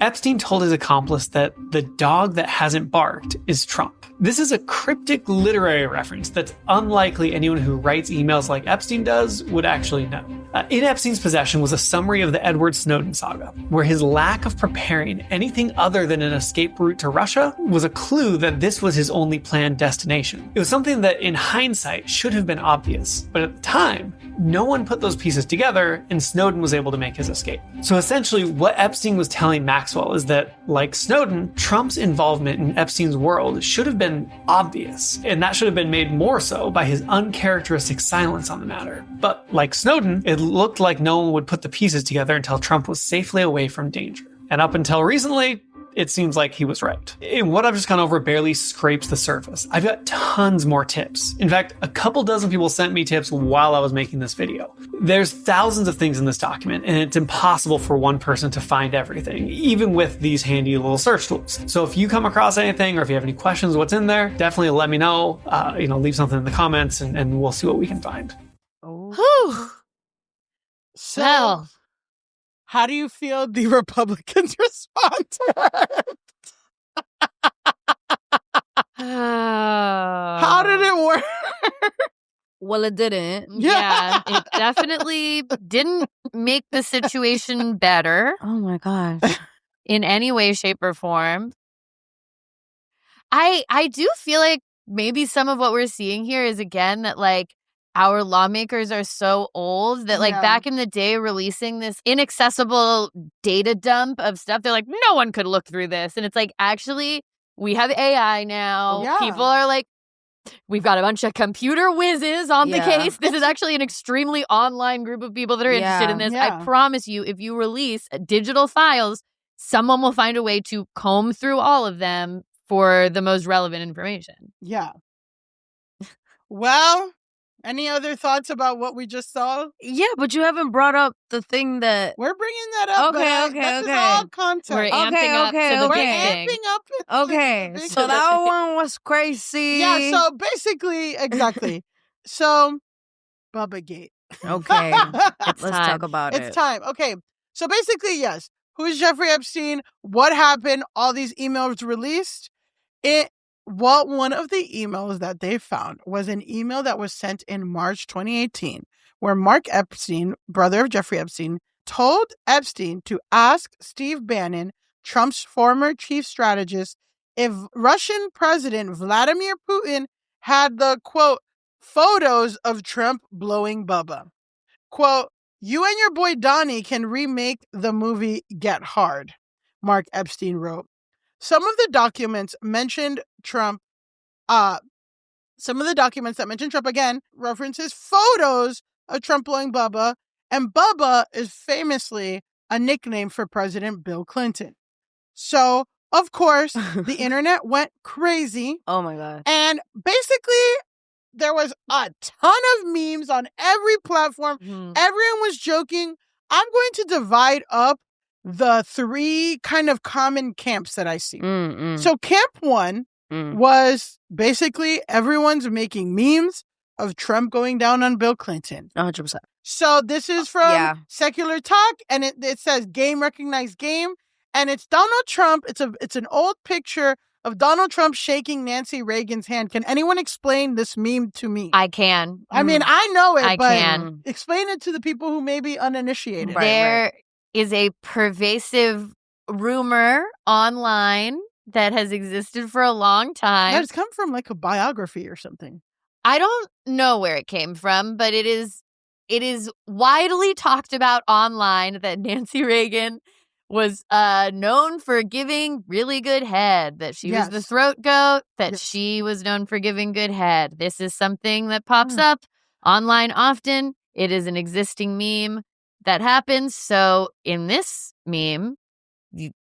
Epstein told his accomplice that the dog that hasn't barked is Trump. This is a cryptic literary reference that's unlikely anyone who writes emails like Epstein does would actually know. In Epstein's possession was a summary of the Edward Snowden saga, where his lack of preparing anything other than an escape route to Russia was a clue that this was his only planned destination. It was something that, in hindsight, should have been obvious, but at the time, no one put those pieces together, and Snowden was able to make his escape. So essentially, what Epstein was telling Maxwell is that, like Snowden, Trump's involvement in Epstein's world should have been obvious, and that should have been made more so by his uncharacteristic silence on the matter. But like Snowden, it looked like no one would put the pieces together until Trump was safely away from danger. And up until recently, it seems like he was right. And what I've just gone over barely scrapes the surface. I've got tons more tips. In fact, a couple dozen people sent me tips while I was making this video. There's thousands of things in this document, and it's impossible for one person to find everything, even with these handy little search tools. So if you come across anything, or if you have any questions what's in there, definitely let me know. Leave something in the comments, and we'll see what we can find. Oh. So, Well, how do you feel the Republicans respond to it? How did it work? Well, it didn't. Yeah, it definitely didn't make the situation better Oh my gosh. in any way, shape, or form. I do feel like maybe some of what we're seeing here is, again, that like our lawmakers are so old that like back in the day, releasing this inaccessible data dump of stuff, they're like, no one could look through this. And it's like, actually, we have AI now. Yeah. People are like, we've got a bunch of computer whizzes on the Yeah. case. This is actually an extremely online group of people that are interested in this. Yeah. I promise you, if you release digital files, someone will find a way to comb through all of them for the most relevant information. Yeah. Well, any other thoughts about what we just saw? Yeah, but you haven't brought up the thing that. We're bringing that up. Okay, but okay, this okay. is all content. We're amping up to the We're big thing. amping up. Okay, the big so thing. that one was crazy. Yeah, so basically, exactly. So, Bubbagate. Okay, It's let's time. talk about It's it. time. Okay. So basically, yes. Who's Jeffrey Epstein? What happened? All these emails released. One of the emails that they found was an email that was sent in March 2018, where Mark Epstein, brother of Jeffrey Epstein, told Epstein to ask Steve Bannon, Trump's former chief strategist, if Russian President Vladimir Putin had the, quote, photos of Trump blowing Bubba. Quote, you and your boy Donnie can remake the movie Get Hard, Mark Epstein wrote. Some of the documents that mentioned Trump, again, references photos of Trump blowing Bubba, and Bubba is famously a nickname for President Bill Clinton. So, of course, the internet went crazy. Oh my god. And basically, there was a ton of memes on every platform. Everyone was joking. I'm going to divide up the three kind of common camps that I see. So camp one was basically everyone's making memes of Trump going down on Bill Clinton. 100%. So this is from Secular Talk, and it says game recognized game, and it's Donald Trump. It's an old picture of Donald Trump shaking Nancy Reagan's hand. Can anyone explain this meme to me? I can. I mean, I know it, I but can. explain it to the people who may be uninitiated. There is a pervasive rumor online that has existed for a long time. That's come from like a biography or something. I don't know where it came from, but it is widely talked about online that Nancy Reagan was known for giving really good head, that she was the throat goat, that she was known for giving good head. This is something that pops up online often. It is an existing meme that happens. So in this meme,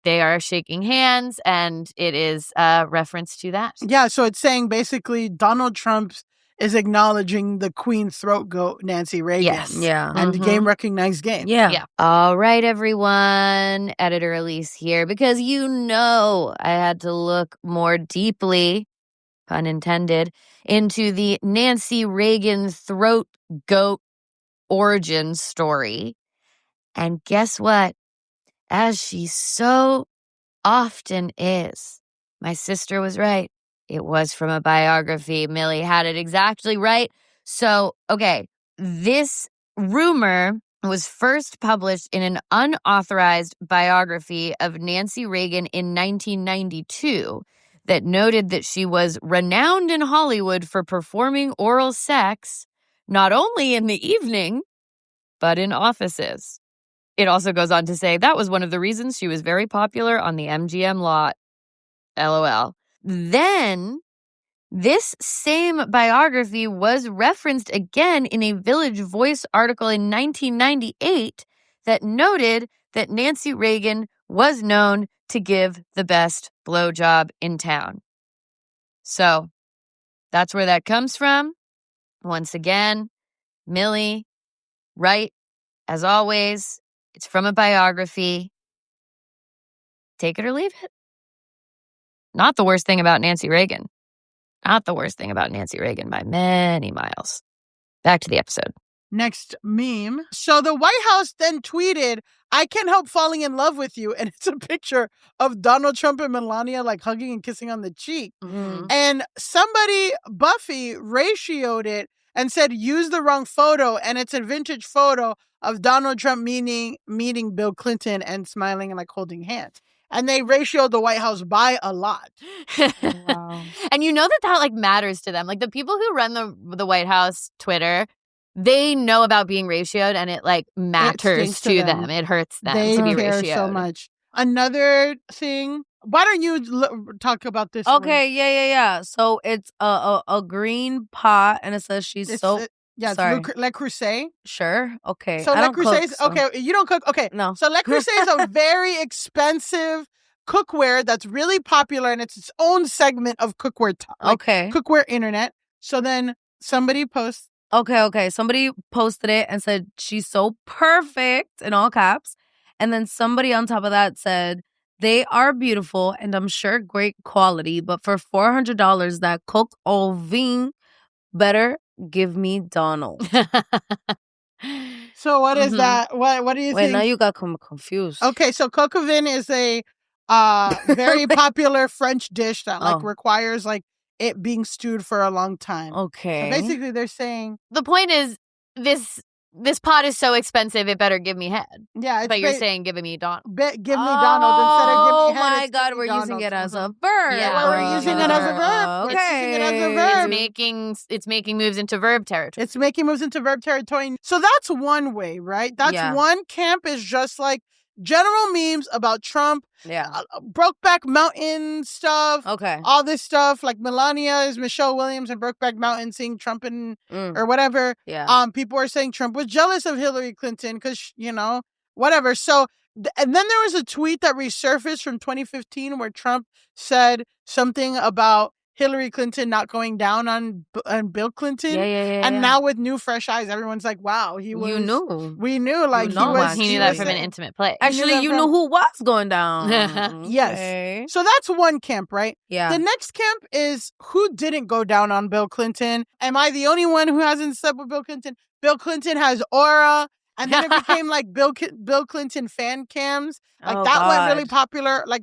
they are shaking hands, and it is a reference to that. Yeah, so it's saying basically Donald Trump is acknowledging the queen throat goat, Nancy Reagan. Yes. Yeah. And game recognized game. Yeah. All right, everyone. Editor Elise here, because I had to look more deeply, pun intended, into the Nancy Reagan throat goat origin story. And guess what? As she so often is, my sister was right. It was from a biography. Millie had it exactly right. So, okay, this rumor was first published in an unauthorized biography of Nancy Reagan in 1992 that noted that she was renowned in Hollywood for performing oral sex, not only in the evening, but in offices. It also goes on to say that was one of the reasons she was very popular on the MGM lot. LOL. Then, this same biography was referenced again in a Village Voice article in 1998 that noted that Nancy Reagan was known to give the best blowjob in town. So, that's where that comes from. Once again, Millie, right, as always. It's from a biography. Take it or leave it. Not the worst thing about Nancy Reagan. Not the worst thing about Nancy Reagan by many miles. Back to the episode. Next meme. So the White House then tweeted, "I can't help falling in love with you." And it's a picture of Donald Trump and Melania like hugging and kissing on the cheek. Mm-hmm. And somebody, Buffy, ratioed it and said, use the wrong photo. And it's a vintage photo of Donald Trump meeting Bill Clinton and smiling and like holding hands. And they ratioed the White House by a lot. Wow. And you know that like matters to them. Like the people who run the White House Twitter, they know about being ratioed, and it like matters to them. It hurts them to be care ratioed so much. Another thing. Why don't you talk about this? Okay, yeah. So it's a green pot, and it says she's It's Le Creuset. Sure. Okay. So Le Creuset. Okay, you don't cook. Okay, no. So Le Creuset is a very expensive cookware that's really popular, and it's its own segment of cookware. Cookware internet. So then somebody posts. Okay. Somebody posted it and said she's so perfect in all caps, and then somebody on top of that said they are beautiful and I'm sure great quality, but for $400 that cook au vin better give me Donald. So what is that? What do you think? Wait, now you got confused. Okay, so coq au vin is a very popular French dish that requires like it being stewed for a long time. Okay. So basically they're saying the point is this pot is so expensive it better give me head. Yeah, but you're saying giving me Donald. Give me Donald instead of give me head. Oh my God, we're using it as a verb. Yeah, we're using it as a verb. Okay. It's making moves into verb territory. It's making moves into verb territory. So that's one way, right? That's one camp is just like general memes about Trump. Yeah. Brokeback Mountain stuff. Okay. All this stuff. Like Melania is Michelle Williams and Brokeback Mountain seeing Trump or whatever. Yeah. People are saying Trump was jealous of Hillary Clinton because, whatever. So, and then there was a tweet that resurfaced from 2015 where Trump said something about Hillary Clinton not going down on Bill Clinton. Yeah. And now with new fresh eyes, everyone's like, wow, he was. You knew. We knew. Like, he knew that from an intimate place. Actually, you knew who was going down. Yes. Okay. So that's one camp, right? Yeah. The next camp is who didn't go down on Bill Clinton. Am I the only one who hasn't slept with Bill Clinton? Bill Clinton has aura. And then it became like Bill Clinton fan cams. Like went really popular, like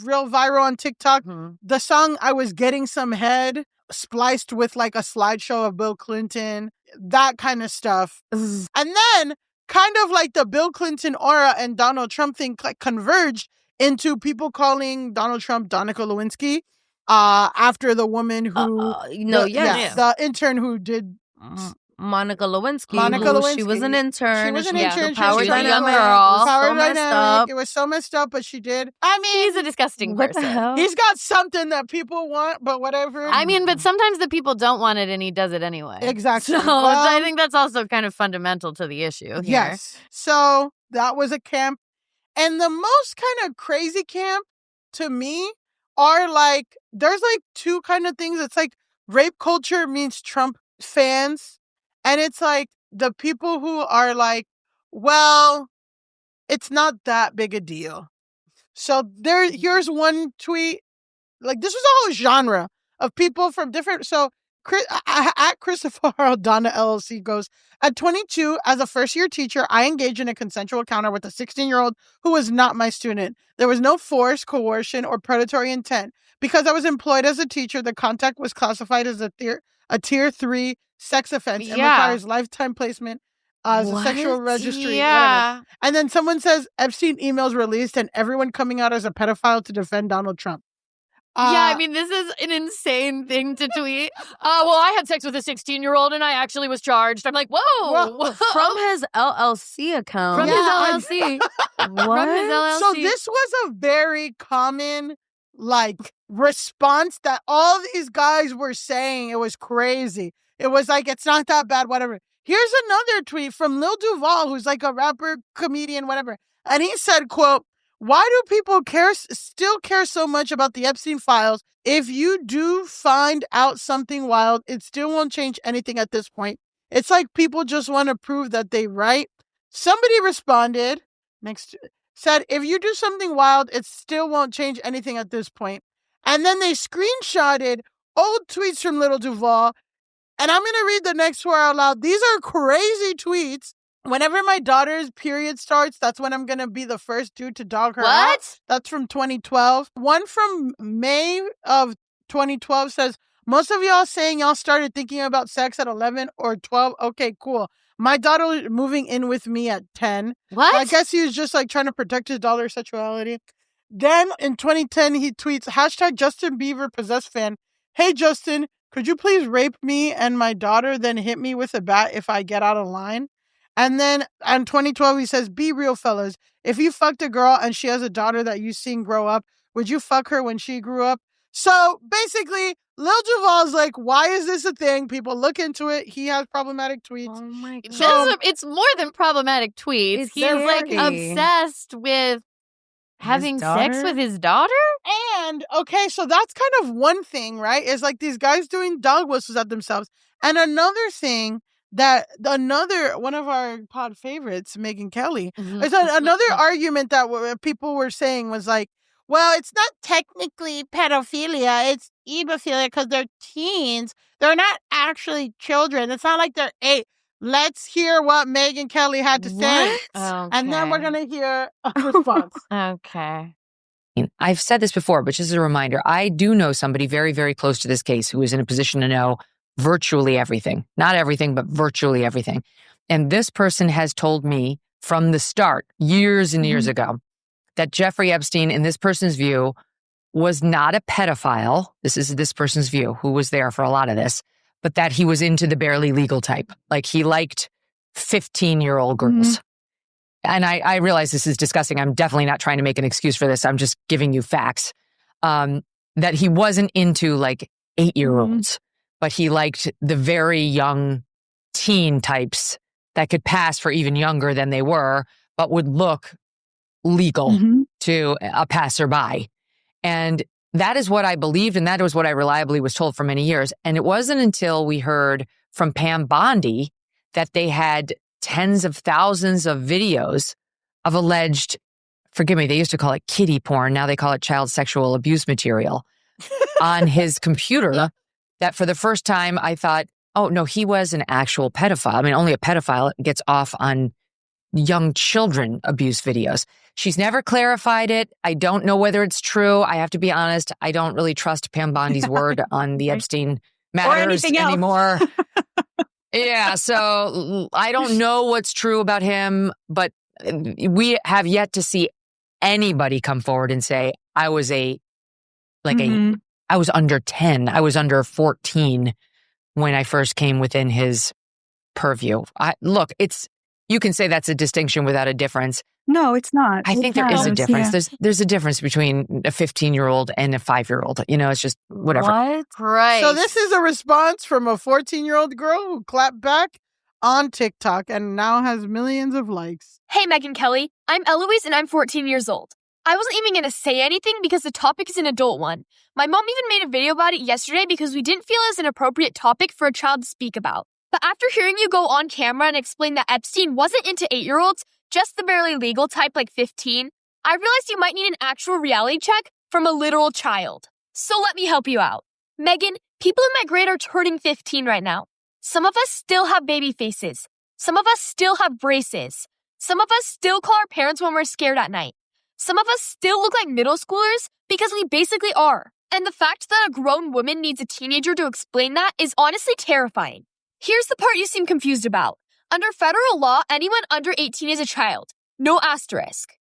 real viral on TikTok. Mm-hmm. The song I Was Getting Some Head spliced with like a slideshow of Bill Clinton, that kind of stuff. And then kind of like the Bill Clinton aura and Donald Trump thing converged into people calling Donald Trump Donica Lewinsky after the woman who... the intern who did... Monica Lewinsky. Lewinsky. She was an intern. She was an intern. The power she was a dynamic. Power dynamic. It was so messed up, but she did. I mean, he's a disgusting person. The hell? He's got something that people want, but whatever. I mean, but sometimes the people don't want it, and he does it anyway. Exactly. So I think that's also kind of fundamental to the issue here. Yes. So that was a camp. And the most kind of crazy camp to me are like, there's like two kind of things. It's like rape culture means Trump fans. And it's like the people who are like, well, it's not that big a deal. So here's one tweet. Like, this was a whole genre of people from different. So at Christopher Donna LLC goes, at 22, as a first-year teacher, I engaged in a consensual encounter with a 16-year-old who was not my student. There was no force, coercion, or predatory intent. Because I was employed as a teacher, the contact was classified as a tier 3 sex offense and requires lifetime placement as a sexual registry. Yeah. Whatever. And then someone says Epstein emails released and everyone coming out as a pedophile to defend Donald Trump. I mean, this is an insane thing to tweet. Well, I had sex with a 16-year-old and I actually was charged. I'm like, whoa. From his LLC account. From his LLC. What? From his LLC. So this was a very common, response that all these guys were saying. It was crazy. It was like, it's not that bad, whatever. Here's another tweet from Lil Duval, who's like a rapper, comedian, whatever. And he said, quote, why do people still care so much about the Epstein files? If you do find out something wild, it still won't change anything at this point. It's like people just want to prove that they right. Somebody responded, said, if you do something wild, it still won't change anything at this point. And then they screenshotted old tweets from Lil Duval. And I'm going to read the next four out loud. These are crazy tweets. Whenever my daughter's period starts, that's when I'm going to be the first dude to dog her out. That's from 2012. One from May of 2012 says, most of y'all saying y'all started thinking about sex at 11 or 12. Okay, cool. My daughter moving in with me at 10. What? I guess he was just trying to protect his daughter's sexuality. Then in 2010, he tweets, hashtag Justin Bieber possessed fan. Hey, Justin, could you please rape me and my daughter, then hit me with a bat if I get out of line? And then in 2012, he says, be real, fellas. If you fucked a girl and she has a daughter that you seen grow up, would you fuck her when she grew up? So basically, Lil Duval's like, why is this a thing? People look into it. He has problematic tweets. Oh my God. So, it's more than problematic tweets. He's obsessed with having sex with his daughter? And, okay, so that's kind of one thing, right? Is these guys doing dog whistles at themselves. And another thing that one of our pod favorites, Megyn Kelly, there's another argument that people were saying was like, well, it's not technically pedophilia, it's ebophilia because they're teens. They're not actually children. It's not like they're 8. Let's hear what Megyn Kelly had to say. Okay. And then we're going to hear a response. Okay. I've said this before, but just as a reminder, I do know somebody very, very close to this case who is in a position to know virtually everything. Not everything, but virtually everything. And this person has told me from the start, years and years ago, that Jeffrey Epstein, in this person's view, was not a pedophile. This is this person's view, who was there for a lot of this, but that he was into the barely legal type. Like he liked 15-year-old girls. And I realize this is disgusting. I'm definitely not trying to make an excuse for this. I'm just giving you facts. That he wasn't into 8-year-olds, but he liked the very young teen types that could pass for even younger than they were, but would look legal to a passerby. And that is what I believed, and that was what I reliably was told for many years. And it wasn't until we heard from Pam Bondi that they had tens of thousands of videos of alleged, forgive me, they used to call it kiddie porn. Now they call it child sexual abuse material on his computer, that for the first time I thought, oh no, he was an actual pedophile. I mean, only a pedophile gets off on young children abuse videos. She's never clarified it. I don't know whether it's true. I have to be honest. I don't really trust Pam Bondi's word on the Epstein matters anymore. Yeah, so I don't know what's true about him, but we have yet to see anybody come forward and say, I was I was under 10, I was under 14 when I first came within his purview. You can say that's a distinction without a difference. No, it's not. I think there is a difference. Yeah. There's a difference between a 15-year-old and a 5-year-old. It's just whatever. What? Right. So this is a response from a 14-year-old girl who clapped back on TikTok and now has millions of likes. Hey, Megyn Kelly. I'm Eloise and I'm 14 years old. I wasn't even going to say anything because the topic is an adult one. My mom even made a video about it yesterday because we didn't feel it was an appropriate topic for a child to speak about. But after hearing you go on camera and explain that Epstein wasn't into 8-year-olds, just the barely legal type like 15, I realized you might need an actual reality check from a literal child. So let me help you out. Megyn, people in my grade are turning 15 right now. Some of us still have baby faces. Some of us still have braces. Some of us still call our parents when we're scared at night. Some of us still look like middle schoolers because we basically are. And the fact that a grown woman needs a teenager to explain that is honestly terrifying. Here's the part you seem confused about. Under federal law, anyone under 18 is a child. No asterisk.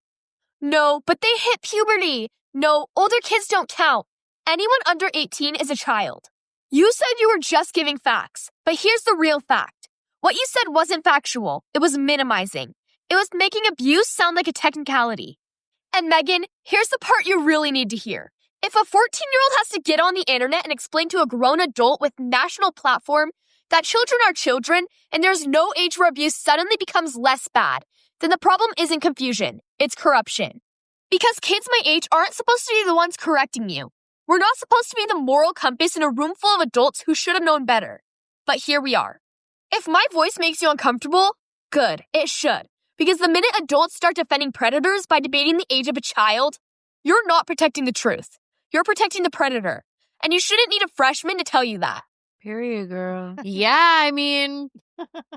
No, but they hit puberty. No, older kids don't count. Anyone under 18 is a child. You said you were just giving facts, but here's the real fact. What you said wasn't factual. It was minimizing. It was making abuse sound like a technicality. And Megyn, here's the part you really need to hear. If a 14-year-old has to get on the internet and explain to a grown adult with national platform that children are children and there's no age where abuse suddenly becomes less bad, then the problem isn't confusion, it's corruption. Because kids my age aren't supposed to be the ones correcting you. We're not supposed to be the moral compass in a room full of adults who should have known better. But here we are. If my voice makes you uncomfortable, good, it should. Because the minute adults start defending predators by debating the age of a child, you're not protecting the truth. You're protecting the predator. And you shouldn't need a freshman to tell you that. Period, girl. Yeah, I mean,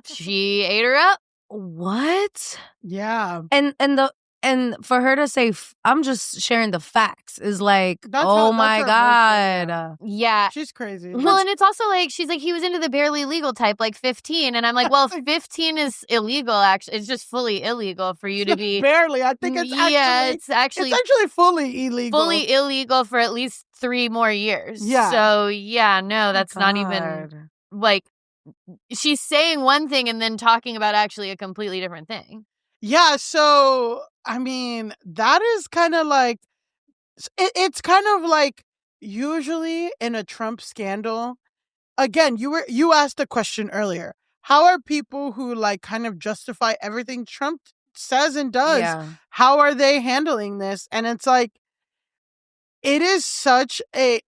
she ate her up. What? Yeah. And for her to say, I'm just sharing the facts is like, That's oh how- my that's her God. Yeah. She's crazy. Well, and it's also like, she's like, he was into the barely legal type, like 15. And I'm like, well, 15 is illegal, actually. It's just fully illegal for you to be. Barely. I think it's actually... Yeah, it's actually fully illegal. fully illegal for at least 3 more years. Yeah. So, yeah, no, that's not even, God. like, she's saying one thing and then talking about actually a completely different thing. Yeah, so, I mean, that is kind of like... It's kind of like usually in a Trump scandal... Again, you asked the question earlier. How are people who like kind of justify everything Trump says and does? Yeah. How are they handling this? And it's like, it is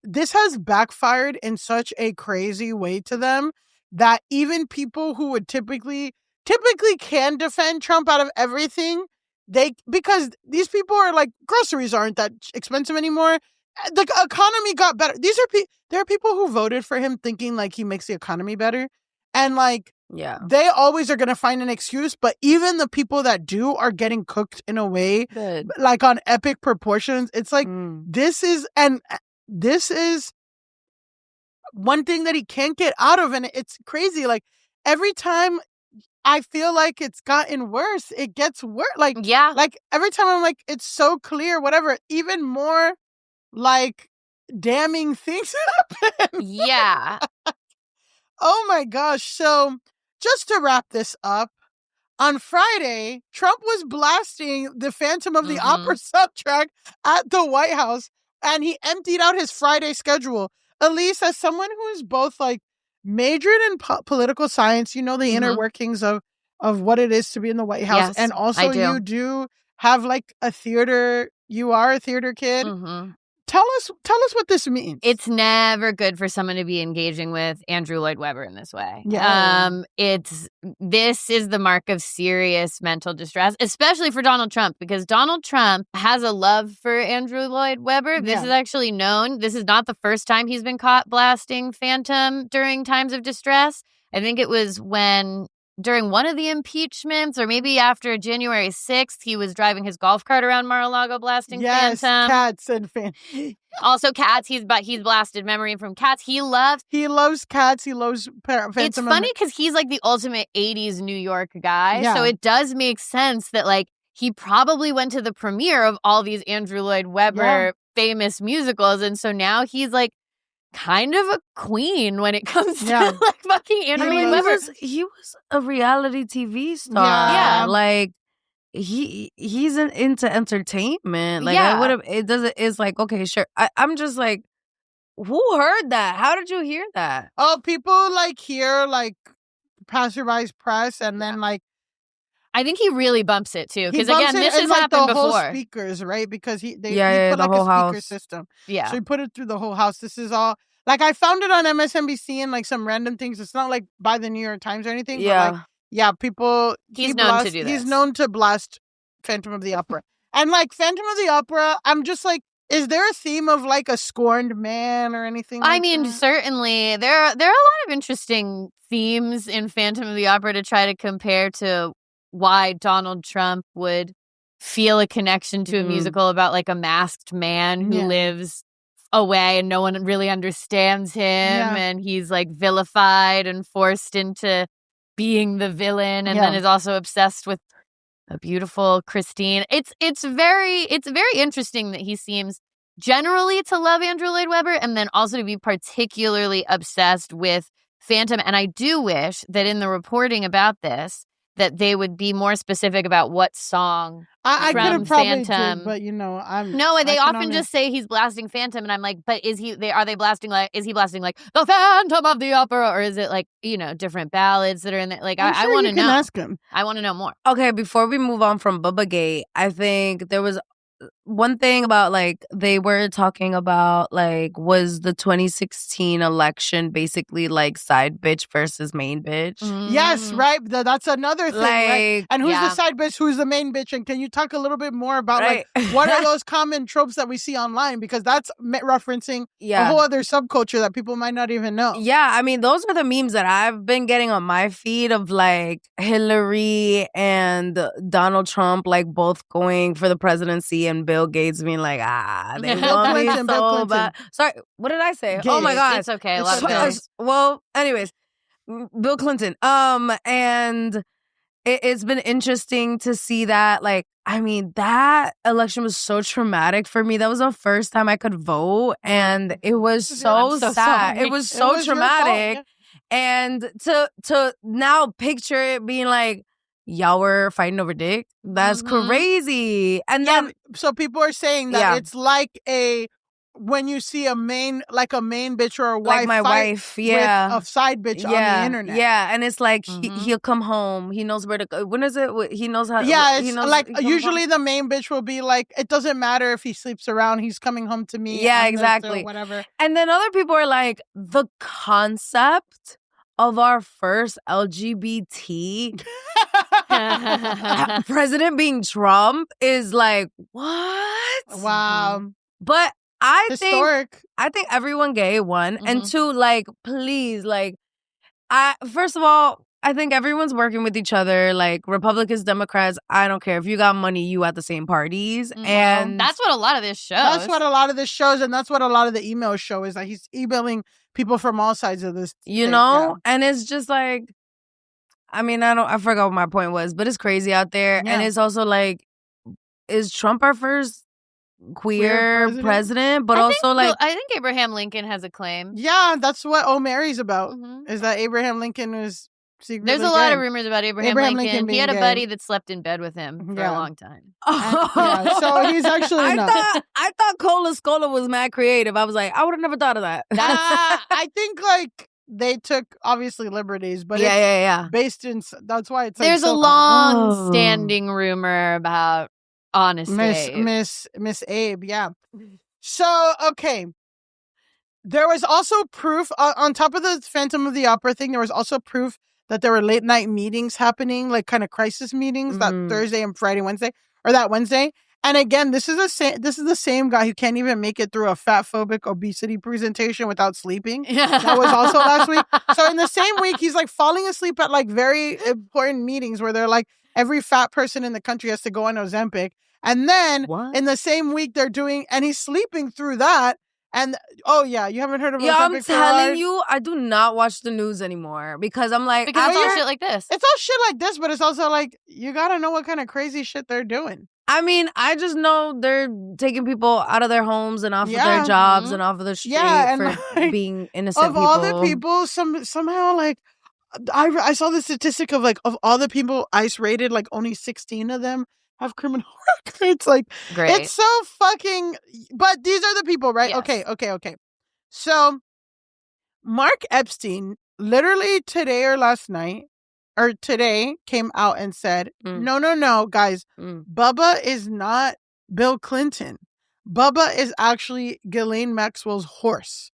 this has backfired in such a crazy way to them that even people who would typically can defend Trump out of everything, because these people are like, groceries aren't that expensive anymore. The economy got better. There are people who voted for him thinking like he makes the economy better. And like, Yeah. they always are going to find an excuse. But even the people that do are getting cooked in a way Good. like on epic proportions. It's like, this is one thing that he can't get out of. And it's crazy. Like every time I feel like it's gotten worse, it gets worse. Like, Yeah. like every time I'm like, it's so clear, whatever, even more like damning things happen. Yeah. Oh my gosh. So just to wrap this up, on Friday, Trump was blasting the Phantom of the Opera soundtrack at the White House, and he emptied out his Friday schedule. Elise, as someone who is both like majored in political science, you know the inner workings of what it is to be in the White House. Yes, and also I do. you do have like you are a theater kid. Tell us what this means. It's never good for someone to be engaging with Andrew Lloyd Webber in this way. Yeah. This is the mark of serious mental distress, especially for Donald Trump, because Donald Trump has a love for Andrew Lloyd Webber. This is actually known. This is not the first time he's been caught blasting Phantom during times of distress. I think it was when during one of the impeachments, or maybe after January 6th, he was driving his golf cart around Mar-a-Lago blasting Phantom. Cats and Phantom. Also Cats. He's blasted Memory from Cats. He loves Cats. He loves Phantom. It's funny because he's like the ultimate 80s New York guy. Yeah. So it does make sense that like he probably went to the premiere of all these Andrew Lloyd Webber famous musicals. And so now he's like kind of a queen when it comes to like fucking Andrew Lloyd Webber. He was a reality TV star. Yeah. Like he's into entertainment. Like I would have. It's like, okay, sure. I'm just like, who heard that? How did you hear that? Oh, people like hear like passerby's press, and then like I think he really bumps it too, because bumps again, this in, has like, happened the whole before. Speakers, right? Because he put the like whole a speaker house system. Yeah, so he put it through the whole house. This is all like I found it on MSNBC and like some random things. It's not like by the New York Times or anything. Yeah, but, like, people. He's known to do this. He's known to blast Phantom of the Opera, and like Phantom of the Opera. I'm just like, is there a theme of like a scorned man or anything? I mean, certainly there are a lot of interesting themes in Phantom of the Opera to try to compare to why Donald Trump would feel a connection to a musical about like a masked man who lives away and no one really understands him, and he's like vilified and forced into being the villain, and then is also obsessed with a beautiful Christine. It's very interesting that he seems generally to love Andrew Lloyd Webber and then also to be particularly obsessed with Phantom. And I do wish that in the reporting about this that they would be more specific about what song I could from have probably Phantom. Did, but you know, they often just say he's blasting Phantom, and I'm like, but is he blasting like the Phantom of the Opera, or is it like, you know, different ballads that are in there? Like I want to know. Ask him. I want to know more. Okay, before we move on from Bubbagate, I think there was one thing about like they were talking about like was the 2016 election basically like side bitch versus main bitch? Yes, right. That's another thing. Right? And who's the yeah. side bitch? Who's the main bitch? And can you talk a little bit more about like what are those common tropes that we see online? Because that's referencing a whole other subculture that people might not even know. Yeah, I mean those are the memes that I've been getting on my feed of like Hillary and Donald Trump like both going for the presidency and Bill Gates being like, they want me so bad. Sorry, what did I say? Gates. Oh my God. It's okay. A lot of Bills. Well, anyways, Bill Clinton. And it's been interesting to see that. Like, I mean, that election was so traumatic for me. That was the first time I could vote, and it was so sad. Sorry. It was so traumatic. Fault, And to now picture it being like, y'all were fighting over dick. That's crazy. And then so people are saying that it's like when you see a main bitch or a wife, like my wife, with a side bitch on the internet. Yeah, and it's like he'll come home. He knows where to go. When is it? He knows how. Yeah, it's he knows, like he usually home. the main bitch will be like, it doesn't matter if he sleeps around. He's coming home to me. Yeah, I'm this or exactly. whatever. And then other people are like, the concept of our first LGBT president being Trump is like, what? Wow. But I Historic. think everyone gay, one. And two, like, please, like, first of all, I think everyone's working with each other. Like, Republicans, Democrats, I don't care. If you got money, you at the same parties. And that's what a lot of this shows. That's what a lot of this shows, and that's what a lot of the emails show is that he's emailing people from all sides of this. You know? And it's just like, I mean, I forgot what my point was, but it's crazy out there. Yeah. And it's also like, is Trump our first queer president? But I think Abraham Lincoln has a claim. Yeah, that's what O'Mary's about, is that Abraham Lincoln was secretly There's a lot of rumors about Abraham Lincoln. He had a gay. buddy that slept in bed with him for a long time. So he's actually not. I thought Cola Scola was mad creative. I was like, I would have never thought of that. I think like they took obviously liberties, but yeah. based in, that's why it's like there's a long-standing rumor about Honest Abe. Miss Abe, yeah. So okay. There was also proof on top of the Phantom of the Opera thing. There was also proof that there were late night meetings happening, like kind of crisis meetings that Thursday and Friday, Wednesday, or that Wednesday. And again, this is the same guy who can't even make it through a fat-phobic obesity presentation without sleeping. That was also last week. So in the same week, he's like falling asleep at like very important meetings where they're like, every fat person in the country has to go on Ozempic. And then in the same week and he's sleeping through that. And you haven't heard of Ozempic? Yeah, I'm telling you, I do not watch the news anymore because I'm like, because it's all shit like this. It's all shit like this, but it's also like, you gotta know what kind of crazy shit they're doing. I mean, I just know they're taking people out of their homes and off of their jobs and off of the street for being innocent people. Of all the people, somehow like, I saw the statistic of like, of all the people ICE raided, like only 16 of them have criminal records. Like, great. It's so fucking, but these are the people, right? Yes. Okay. So Mark Epstein literally today came out and said, no, guys, Bubba is not Bill Clinton. Bubba is actually Ghislaine Maxwell's horse.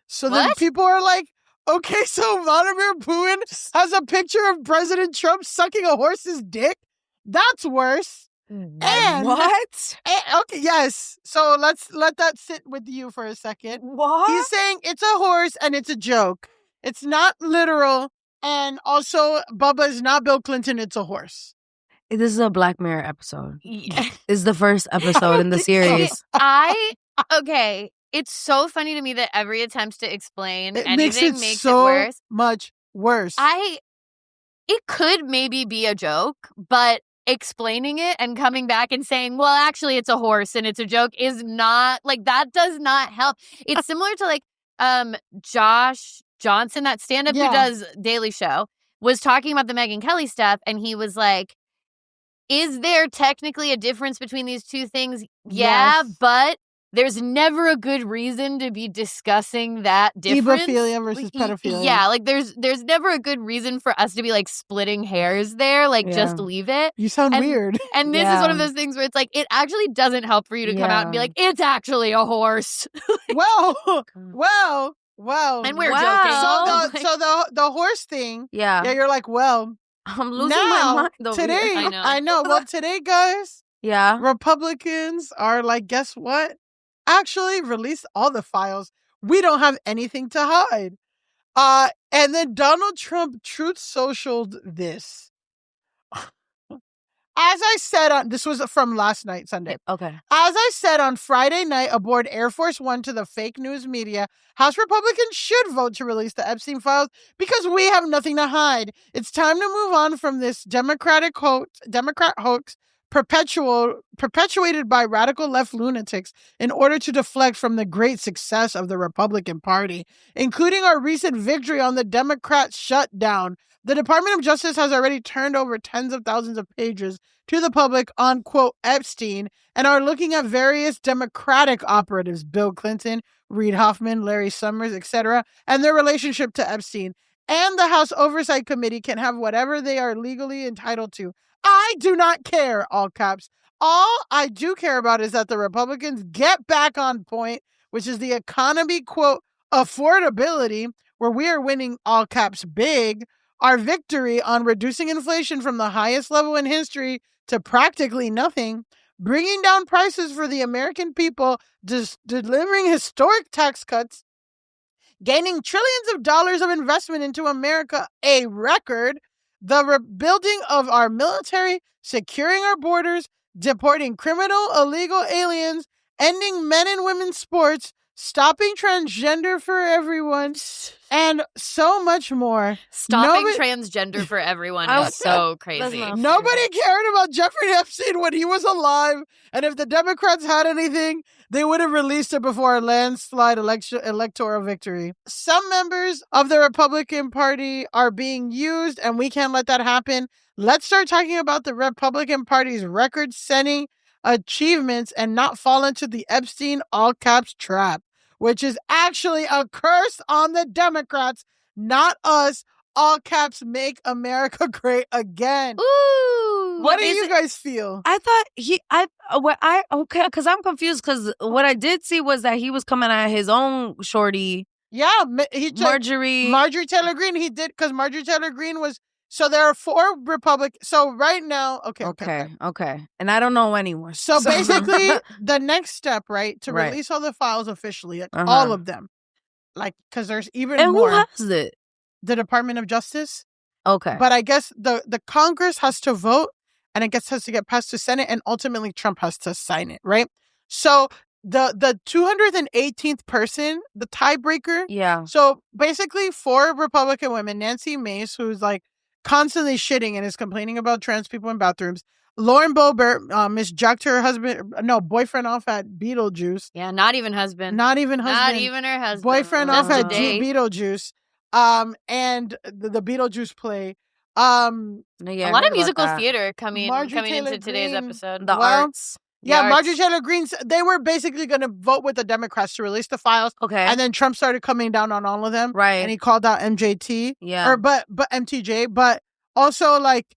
So then people are like, okay, so Vladimir Putin has a picture of President Trump sucking a horse's dick? That's worse. And what? Okay, yes. So let's let that sit with you for a second. What? He's saying it's a horse and it's a joke. It's not literal. And also, Bubba is not Bill Clinton. It's a horse. This is a Black Mirror episode. It's the first episode in the series. Okay. It's so funny to me that every attempt to explain anything makes so it worse. Much worse. It could maybe be a joke, but explaining it and coming back and saying, well, actually it's a horse and it's a joke is not, like, that does not help. It's similar to like Josh Johnson, that stand-up who does Daily Show, was talking about the Megyn Kelly stuff, and he was like, is there technically a difference between these two things? Yeah, but there's never a good reason to be discussing that difference. Hebophilia versus pedophilia. Yeah, like there's never a good reason for us to be like splitting hairs there. Like, just leave it. You sound weird. And this is one of those things where it's like, it actually doesn't help for you to come out and be like, it's actually a horse. Well. And we're joking. So the horse thing. Yeah, you're like, well, I'm losing my mind over today. here. I know. Well, today, guys. Yeah. Republicans are like, guess what? Actually, release all the files. We don't have anything to hide. And then Donald Trump truth socialed this. As I said this was from last night, Sunday. Okay. As I said on Friday night aboard Air Force One to the fake news media, House Republicans should vote to release the Epstein files because we have nothing to hide. It's time to move on from this Democrat hoax perpetuated by radical left lunatics in order to deflect from the great success of the Republican Party, including our recent victory on the Democrat shutdown. The Department of Justice has already turned over tens of thousands of pages to the public on, quote, Epstein, and are looking at various Democratic operatives, Bill Clinton, Reid Hoffman, Larry Summers, etc., and their relationship to Epstein. And the House Oversight Committee can have whatever they are legally entitled to. I do not care, all caps. All I do care about is that the Republicans get back on point, which is the economy, quote, affordability, where we are winning, all caps, big. Our victory on reducing inflation from the highest level in history to practically nothing, bringing down prices for the American people, delivering historic tax cuts, gaining trillions of dollars of investment into America, a record, the rebuilding of our military, securing our borders, deporting criminal illegal aliens, ending men and women's sports, stopping transgender for everyone, and so much more. Stopping transgender for everyone is so crazy. Nobody cared about Jeffrey Epstein when he was alive, and if the Democrats had anything, they would have released it before a landslide electoral victory. Some members of the Republican Party are being used, and we can't let that happen. Let's start talking about the Republican Party's record-setting achievements and not fall into the Epstein all caps trap, which is actually a curse on the Democrats, not us. All caps, make America great again. Ooh. What do you guys feel? I thought because I'm confused because what I did see was that he was coming at his own shorty. Yeah, Marjorie Taylor Greene. He did because Marjorie Taylor Greene was So there are 4 Republicans. So right now, okay. And I don't know anyone. So basically, the next step, right, to release all the files officially, like all of them, like because there's even more. And who has it? The Department of Justice. Okay. But I guess the Congress has to vote, and I guess has to get passed to Senate, and ultimately Trump has to sign it, right? So the 218th person, the tiebreaker. Yeah. So basically 4 Republican women, Nancy Mace, who's like constantly shitting and is complaining about trans people in bathrooms. Lauren Boebert misjudged her boyfriend off at Beetlejuice. Yeah, not even husband. Not even her husband. Boyfriend off at Beetlejuice. And the Beetlejuice play. A lot of musical theater coming into today's episode. The arts. Marjorie Taylor Greene, they were basically going to vote with the Democrats to release the files. Okay. And then Trump started coming down on all of them. Right. And he called out MJT. Yeah. But MTJ. But also, like,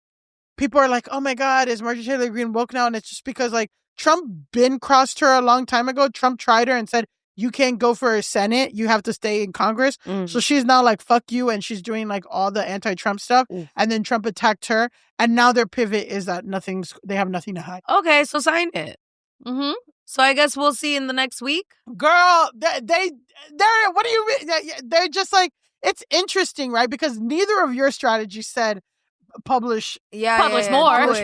people are like, oh my God, is Marjorie Taylor Greene woke now? And it's just because, like, Trump been crossed her a long time ago. Trump tried her and said, you can't go for a Senate. You have to stay in Congress. So she's now like, fuck you. And she's doing like all the anti-Trump stuff. And then Trump attacked her. And now their pivot is that they have nothing to hide. Okay, so sign it. Mm-hmm. So I guess we'll see in the next week. Girl, they're just like, it's interesting, right? Because neither of your strategies said publish more. Publish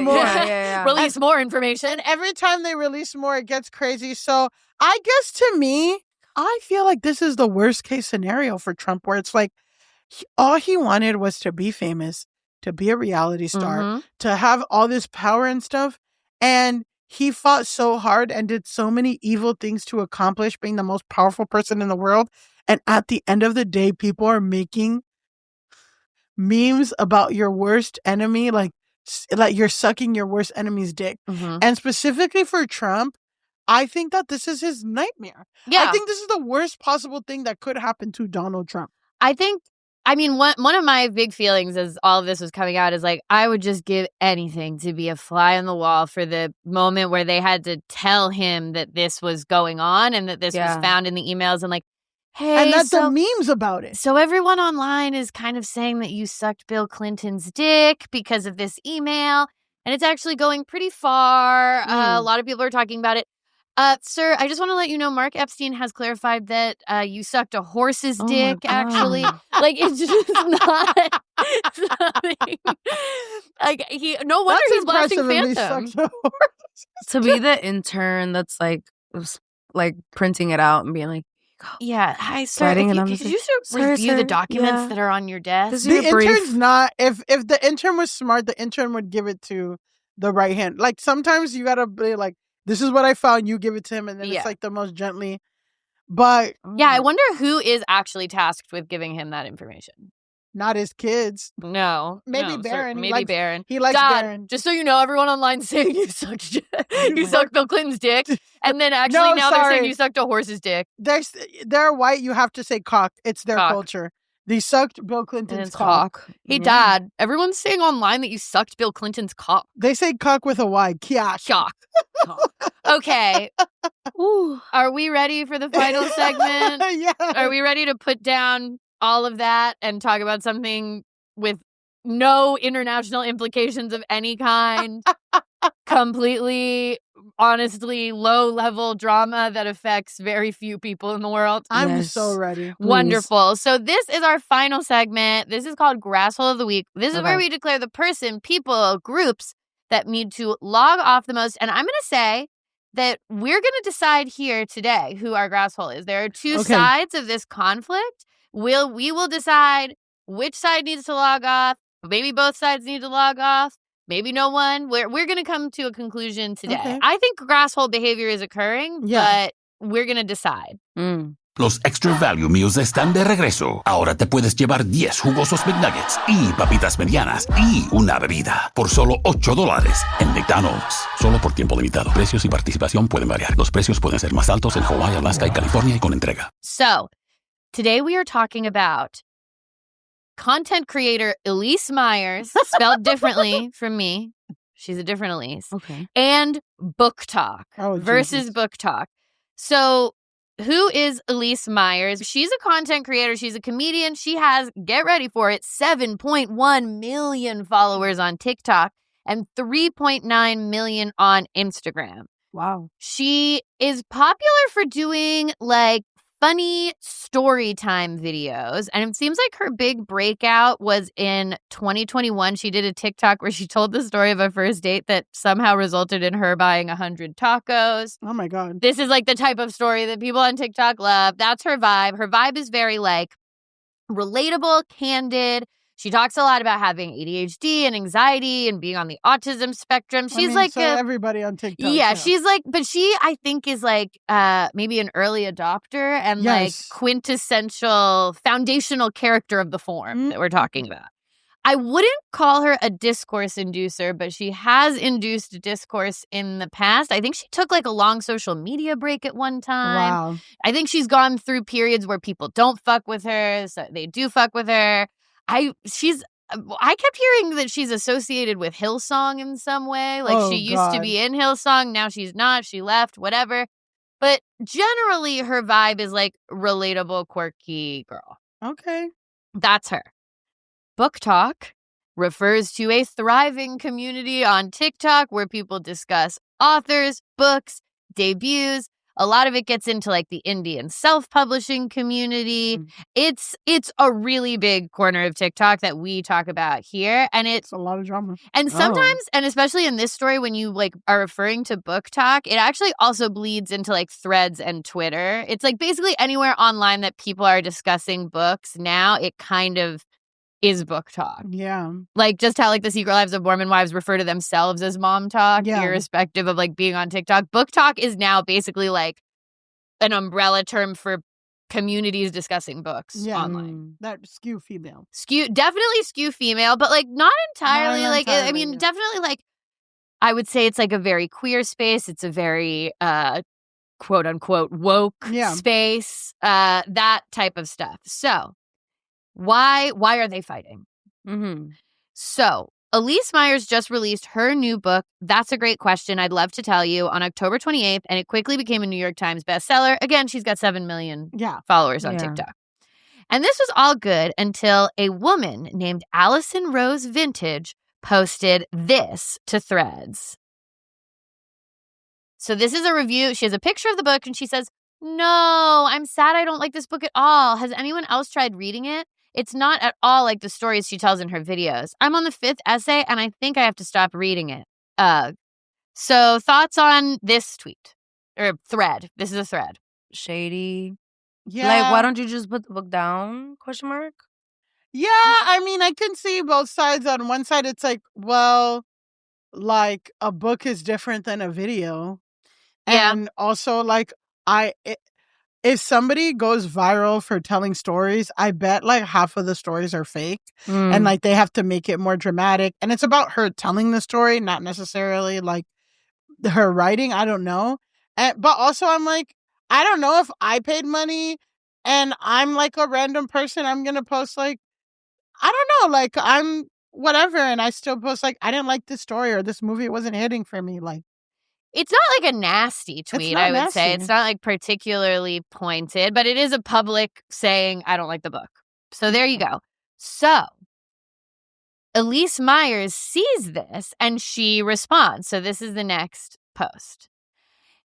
more. Release more information. And every time they release more, it gets crazy. So I guess to me, I feel like this is the worst case scenario for Trump, where it's like all he wanted was to be famous, to be a reality star, to have all this power and stuff. And he fought so hard and did so many evil things to accomplish being the most powerful person in the world. And at the end of the day, people are making memes about your worst enemy, like you're sucking your worst enemy's dick. And specifically for Trump, I think that this is his nightmare. Yeah. I think this is the worst possible thing that could happen to Donald Trump. One of my big feelings as all of this was coming out is like, I would just give anything to be a fly on the wall for the moment where they had to tell him that this was going on and that this was found in the emails, and like, hey, and that's the memes about it. So everyone online is kind of saying that you sucked Bill Clinton's dick because of this email, and it's actually going pretty far. A lot of people are talking about it. Sir, I just want to let you know, Mark Epstein has clarified that you sucked a horse's dick, actually. Like, it's just not something. Like, no wonder he's blasting Phantom. To be the intern that's like printing it out and being like, yeah, hi, sir. Could you review the documents that are on your desk? The intern's not. If the intern was smart, the intern would give it to the right hand. Like, sometimes you gotta be like, this is what I found, you give it to him, and then it's like the most gently. But yeah, I wonder who is actually tasked with giving him that information. Not his kids. No. Maybe Barron. Barron. He likes Dad, Barron. just so you know, everyone online saying you sucked Bill Clinton's dick. And then actually they're saying you sucked a horse's dick. They're white, you have to say cock. It's their culture. They sucked Bill Clinton's cock. Hey, Dad, everyone's saying online that you sucked Bill Clinton's cock. They say cock with a Y. Cock. Okay. Are we ready for the final segment? Yeah. Are we ready to put down all of that and talk about something with no international implications of any kind? Completely, honestly, low-level drama that affects very few people in the world. I'm so ready. Wonderful. So this is our final segment. This is called Grasshole of the Week. This is where we declare the person, people, groups that need to log off the most. And I'm going to say that we're going to decide here today who our grasshole is. There are two sides of this conflict. We will decide which side needs to log off. Maybe both sides need to log off. Maybe no one. We're going to come to a conclusion today. Okay. I think grasshole behavior is occurring, but we're going to decide. Los Extra Value Meals están de regreso. Ahora te puedes llevar 10 jugosos McNuggets y papitas medianas y una bebida por solo $8 en McDonald's. Solo por tiempo limitado. Precios y participación pueden variar. Los precios pueden ser más altos en Hawaii, Alaska y California y con entrega. So, today we are talking about content creator Elise Myers, spelled differently from me. She's a different Elise. Okay. And Book Talk versus Book Talk. So, who is Elise Myers? She's a content creator. She's a comedian. She has, get ready for it, 7.1 million followers on TikTok and 3.9 million on Instagram. Wow. She is popular for doing like funny story time videos. And it seems like her big breakout was in 2021. She did a TikTok where she told the story of a first date that somehow resulted in her buying 100 tacos. Oh my God. This is like the type of story that people on TikTok love. That's her vibe. Her vibe is very like relatable, candid. She talks a lot about having ADHD and anxiety and being on the autism spectrum. She's everybody on TikTok. Yeah, she's like, but she, I think, is like maybe an early adopter and like quintessential foundational character of the form that we're talking about. I wouldn't call her a discourse inducer, but she has induced discourse in the past. I think she took like a long social media break at one time. Wow. I think she's gone through periods where people don't fuck with her, so they do fuck with her. I kept hearing that she's associated with Hillsong in some way. Like she used to be in Hillsong. Now she's not. She left, whatever. But generally her vibe is like relatable, quirky girl. Okay. That's her. Book Talk refers to a thriving community on TikTok where people discuss authors, books, debuts. A lot of it gets into like the indie and self-publishing community. It's a really big corner of TikTok that we talk about here. And it's a lot of drama. And sometimes, and especially in this story, when you like are referring to Book Talk, it actually also bleeds into like Threads and Twitter. It's like basically anywhere online that people are discussing books now, it kind of is Book Talk. Yeah. Like just how like the Secret Lives of Mormon Wives refer to themselves as Mom Talk, irrespective of like being on TikTok. Book Talk is now basically like an umbrella term for communities discussing books online. That skew female. Definitely skew female, but like not entirely. I mean, definitely like I would say it's like a very queer space. It's a very quote unquote woke space. That type of stuff. So why are they fighting? So Elise Myers just released her new book, That's a Great Question, I'd Love to Tell You, on October 28th, and it quickly became a New York Times bestseller. Again, she's got 7 million followers on TikTok. And this was all good until a woman named Allison Rose Vintage posted this to Threads. So this is a review. She has a picture of the book, and she says, "No, I'm sad I don't like this book at all. Has anyone else tried reading it? It's not at all like the stories she tells in her videos. I'm on the 5th essay, and I think I have to stop reading it." So thoughts on this tweet or thread? This is a thread. Shady. Yeah. Like, why don't you just put the book down? Question mark. Yeah, I mean, I can see both sides. On one side, it's like, well, like a book is different than a video, and also like if somebody goes viral for telling stories, I bet like half of the stories are fake and like they have to make it more dramatic. And it's about her telling the story, not necessarily like her writing. I don't know. But also I'm like, I don't know if I paid money and I'm like a random person. I'm going to post like, I don't know, like I'm whatever. And I still post like, I didn't like this story or this movie wasn't hitting for me. Like, it's not like a nasty tweet, I would say. It's not like particularly pointed, but it is a public saying, I don't like the book. So there you go. So Elise Myers sees this and she responds. So this is the next post.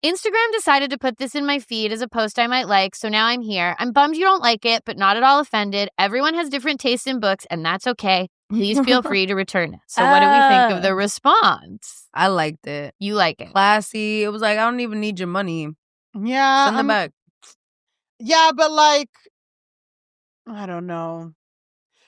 Instagram decided to put this in my feed as a post I might like, so now I'm here. I'm bummed you don't like it, but not at all offended. Everyone has different tastes in books, and that's okay. Please feel free to return it. So what do we think of the response? I liked it. You like it. Classy. It was like, I don't even need your money. Yeah. Send them back. Yeah, but like, I don't know.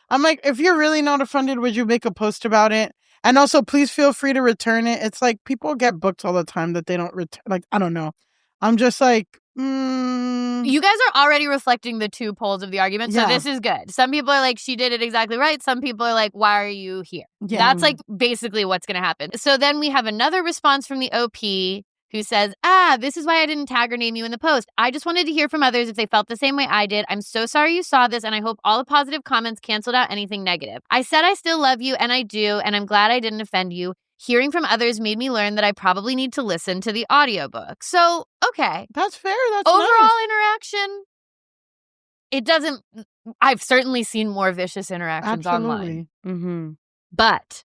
I'm like, if you're really not offended, would you make a post about it? And also, please feel free to return it. It's like people get booked all the time that they don't return. Like, I don't know. I'm just like, You guys are already reflecting the two poles of the argument. So this is good. Some people are like, she did it exactly right. Some people are like, why are you here? Yeah. That's like basically what's going to happen. So then we have another response from the OP who says, this is why I didn't tag or name you in the post. I just wanted to hear from others if they felt the same way I did. I'm so sorry you saw this, and I hope all the positive comments canceled out anything negative. I said I still love you, and I do, and I'm glad I didn't offend you. Hearing from others made me learn that I probably need to listen to the audiobook. So, okay. That's fair. That's overall nice. interaction. It doesn't. I've certainly seen more vicious interactions online. Mm-hmm. But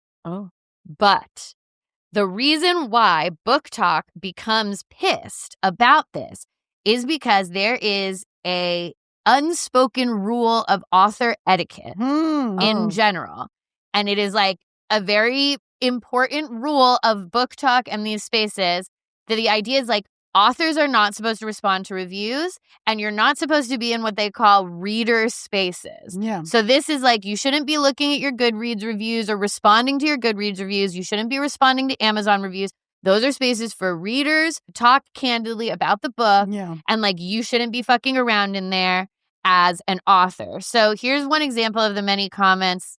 the reason why Book Talk becomes pissed about this is because there is a unspoken rule of author etiquette in general. And it is like a very important rule of Book Talk and these spaces that the idea is like authors are not supposed to respond to reviews and you're not supposed to be in what they call reader spaces. Yeah. So this is like you shouldn't be looking at your Goodreads reviews or responding to your Goodreads reviews. You shouldn't be responding to Amazon reviews. Those are spaces for readers to talk candidly about the book. Yeah. And like you shouldn't be fucking around in there as an author. So here's one example of the many comments.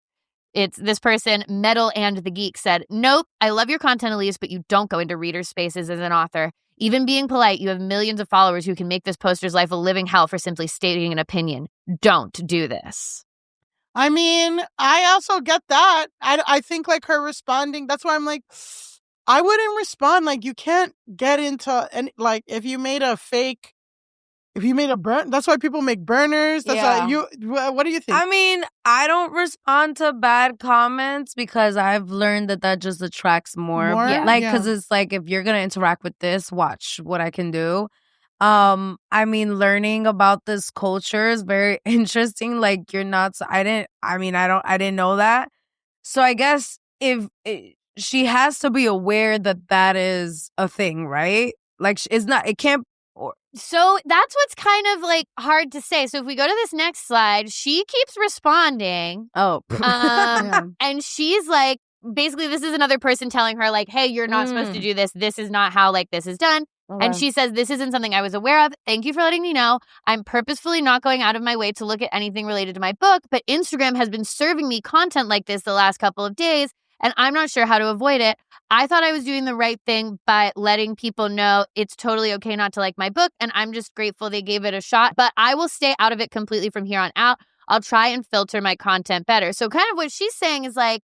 It's this person, Metal and the Geek, said, "Nope, I love your content, Elise, but you don't go into reader spaces as an author. Even being polite, you have millions of followers who can make this poster's life a living hell for simply stating an opinion. Don't do this." I mean, I also get that. I think like her responding, that's why I'm like, I wouldn't respond. Like you can't get into, and like if you made a burn, that's why people make burners. That's why what do you think? I mean, I don't respond to bad comments because I've learned that just attracts more. Yeah. Like, because it's like, if you're going to interact with this, watch what I can do. I mean, learning about this culture is very interesting. Like, you're not, I didn't know that. So I guess she has to be aware that is a thing, right? Like, it can't. So that's what's kind of like hard to say. So if we go to this next slide, she keeps responding. Oh. And she's like, basically, this is another person telling her like, hey, you're not supposed to do this. This is not how like this is done. Okay. And she says, this isn't something I was aware of. Thank you for letting me know. I'm purposefully not going out of my way to look at anything related to my book, but Instagram has been serving me content like this the last couple of days, and I'm not sure how to avoid it. I thought I was doing the right thing by letting people know it's totally okay not to like my book, and I'm just grateful they gave it a shot, but I will stay out of it completely from here on out. I'll try and filter my content better. So kind of what she's saying is like,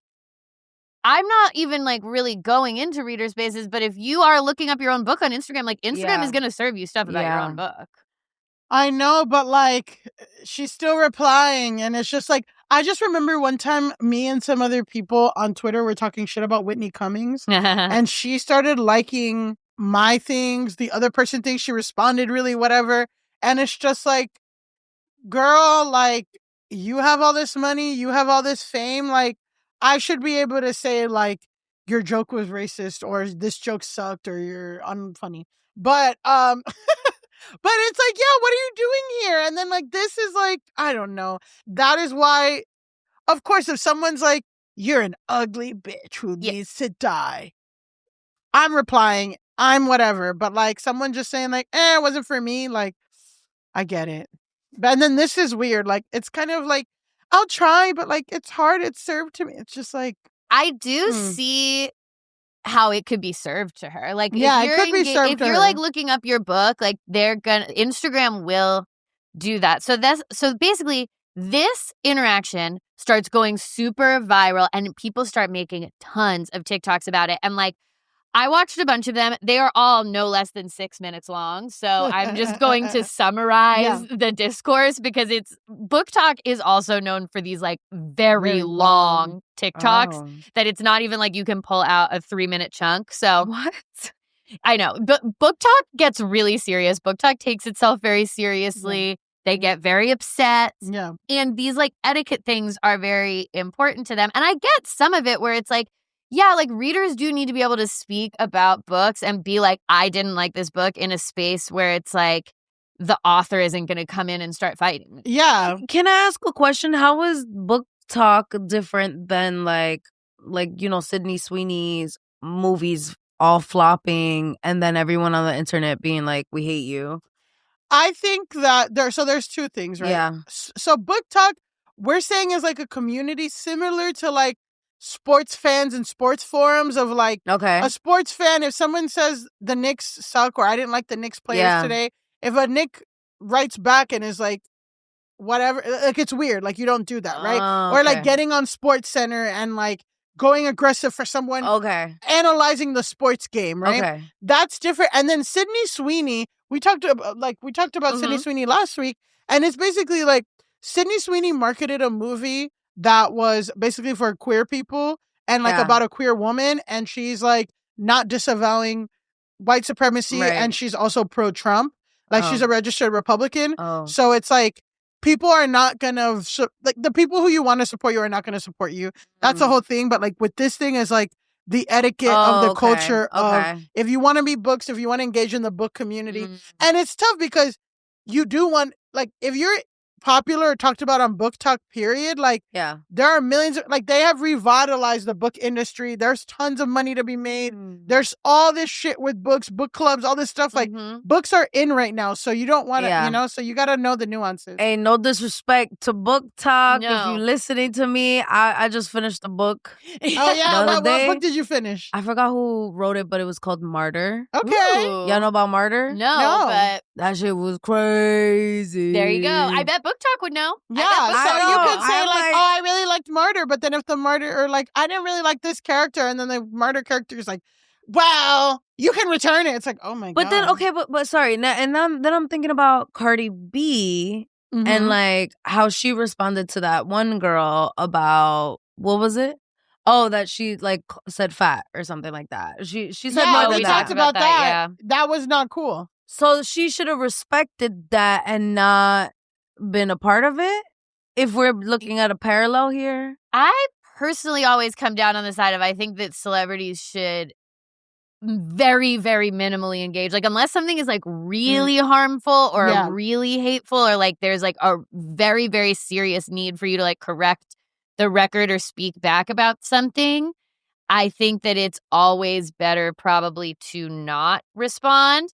I'm not even like really going into reader spaces, but if you are looking up your own book on Instagram, like Instagram is going to serve you stuff about your own book. I know, but like she's still replying, and it's just like, I just remember one time me and some other people on Twitter were talking shit about Whitney Cummings and she started liking my things. The other person thinks she responded really whatever. And it's just like, girl, like you have all this money, you have all this fame. Like I should be able to say like your joke was racist or this joke sucked or you're unfunny. But, but it's like, yeah, what are you doing here? And then like, this is like, I don't know. That is why, of course, if someone's like, you're an ugly bitch who needs to die, I'm replying, I'm whatever. But like someone just saying like, it wasn't for me. Like, I get it. And then this is weird. Like, it's kind of like, I'll try, but like, it's hard. It's served to me. It's just like. I do see how it could be served to her. Like, yeah, if it could be served if to you're her. like looking up your book, like Instagram will do that. So basically this interaction starts going super viral and people start making tons of TikToks about it. And like, I watched a bunch of them. They are all no less than 6 minutes long. So I'm just going to summarize the discourse because Book Talk is also known for these like very long TikToks that it's not even like you can pull out a 3-minute chunk. So What? I know, but Book Talk gets really serious. Book Talk takes itself very seriously. They get very upset. Yeah. And these like etiquette things are very important to them. And I get some of it where it's like, yeah, like readers do need to be able to speak about books and be like, I didn't like this book in a space where it's like the author isn't going to come in and start fighting. Yeah. Can I ask a question? How is Book Talk different than like Sydney Sweeney's movies all flopping and then everyone on the internet being like, we hate you? I think that there's two things, right? Yeah. So Book Talk, we're saying is like a community similar to like sports fans and sports forums of like a sports fan. If someone says the Knicks suck or I didn't like the Knicks players today, if a Knick writes back and is like, whatever, like it's weird. Like you don't do that, right? Or like getting on Sports Center and like going aggressive for someone. Okay. Analyzing the sports game, right? Okay. That's different. And then Sydney Sweeney, we talked about Sydney Sweeney last week, and it's basically like Sydney Sweeney marketed a movie that was basically for queer people and like about a queer woman, and she's like not disavowing white supremacy, and she's also pro-Trump. Like she's a registered Republican. So it's like people are not gonna like the people who you want to support you are not gonna support you. That's the whole thing. But like with this thing is like the etiquette of the culture of if you want to be books, if you want to engage in the book community. And it's tough because you do want, like, if you're popular or talked about on Book Talk, period, like, there are millions of, like, they have revitalized the book industry. There's tons of money to be made. There's all this shit with books, book clubs, all this stuff. Like, books are in right now, so you don't want to, you know, so you got to know the nuances. Hey, no disrespect to Book Talk. No. If you're listening to me, I just finished a book. Oh, yeah? What book did you finish? I forgot who wrote it, but it was called Martyr. Okay. Y'all know about Martyr? No, but that shit was crazy. There you go. I bet Book Talk would know. Yeah, so you could say like, oh, I really liked Martyr, but then if the Martyr, or like, I didn't really like this character, and then the Martyr character is like, well, you can return it. It's like, oh my God. But then, okay, but sorry. Then I'm thinking about Cardi B and like how she responded to that one girl about, what was it? Oh, that she like said fat or something like that. She said more than we talked about that. That was not cool. So she should have respected that and not been a part of it, if we're looking at a parallel here. I personally always come down on the side of I think that celebrities should very, very minimally engage. Like, unless something is like really harmful or really hateful, or like there's like a very, very serious need for you to like correct the record or speak back about something, I think that it's always better probably to not respond.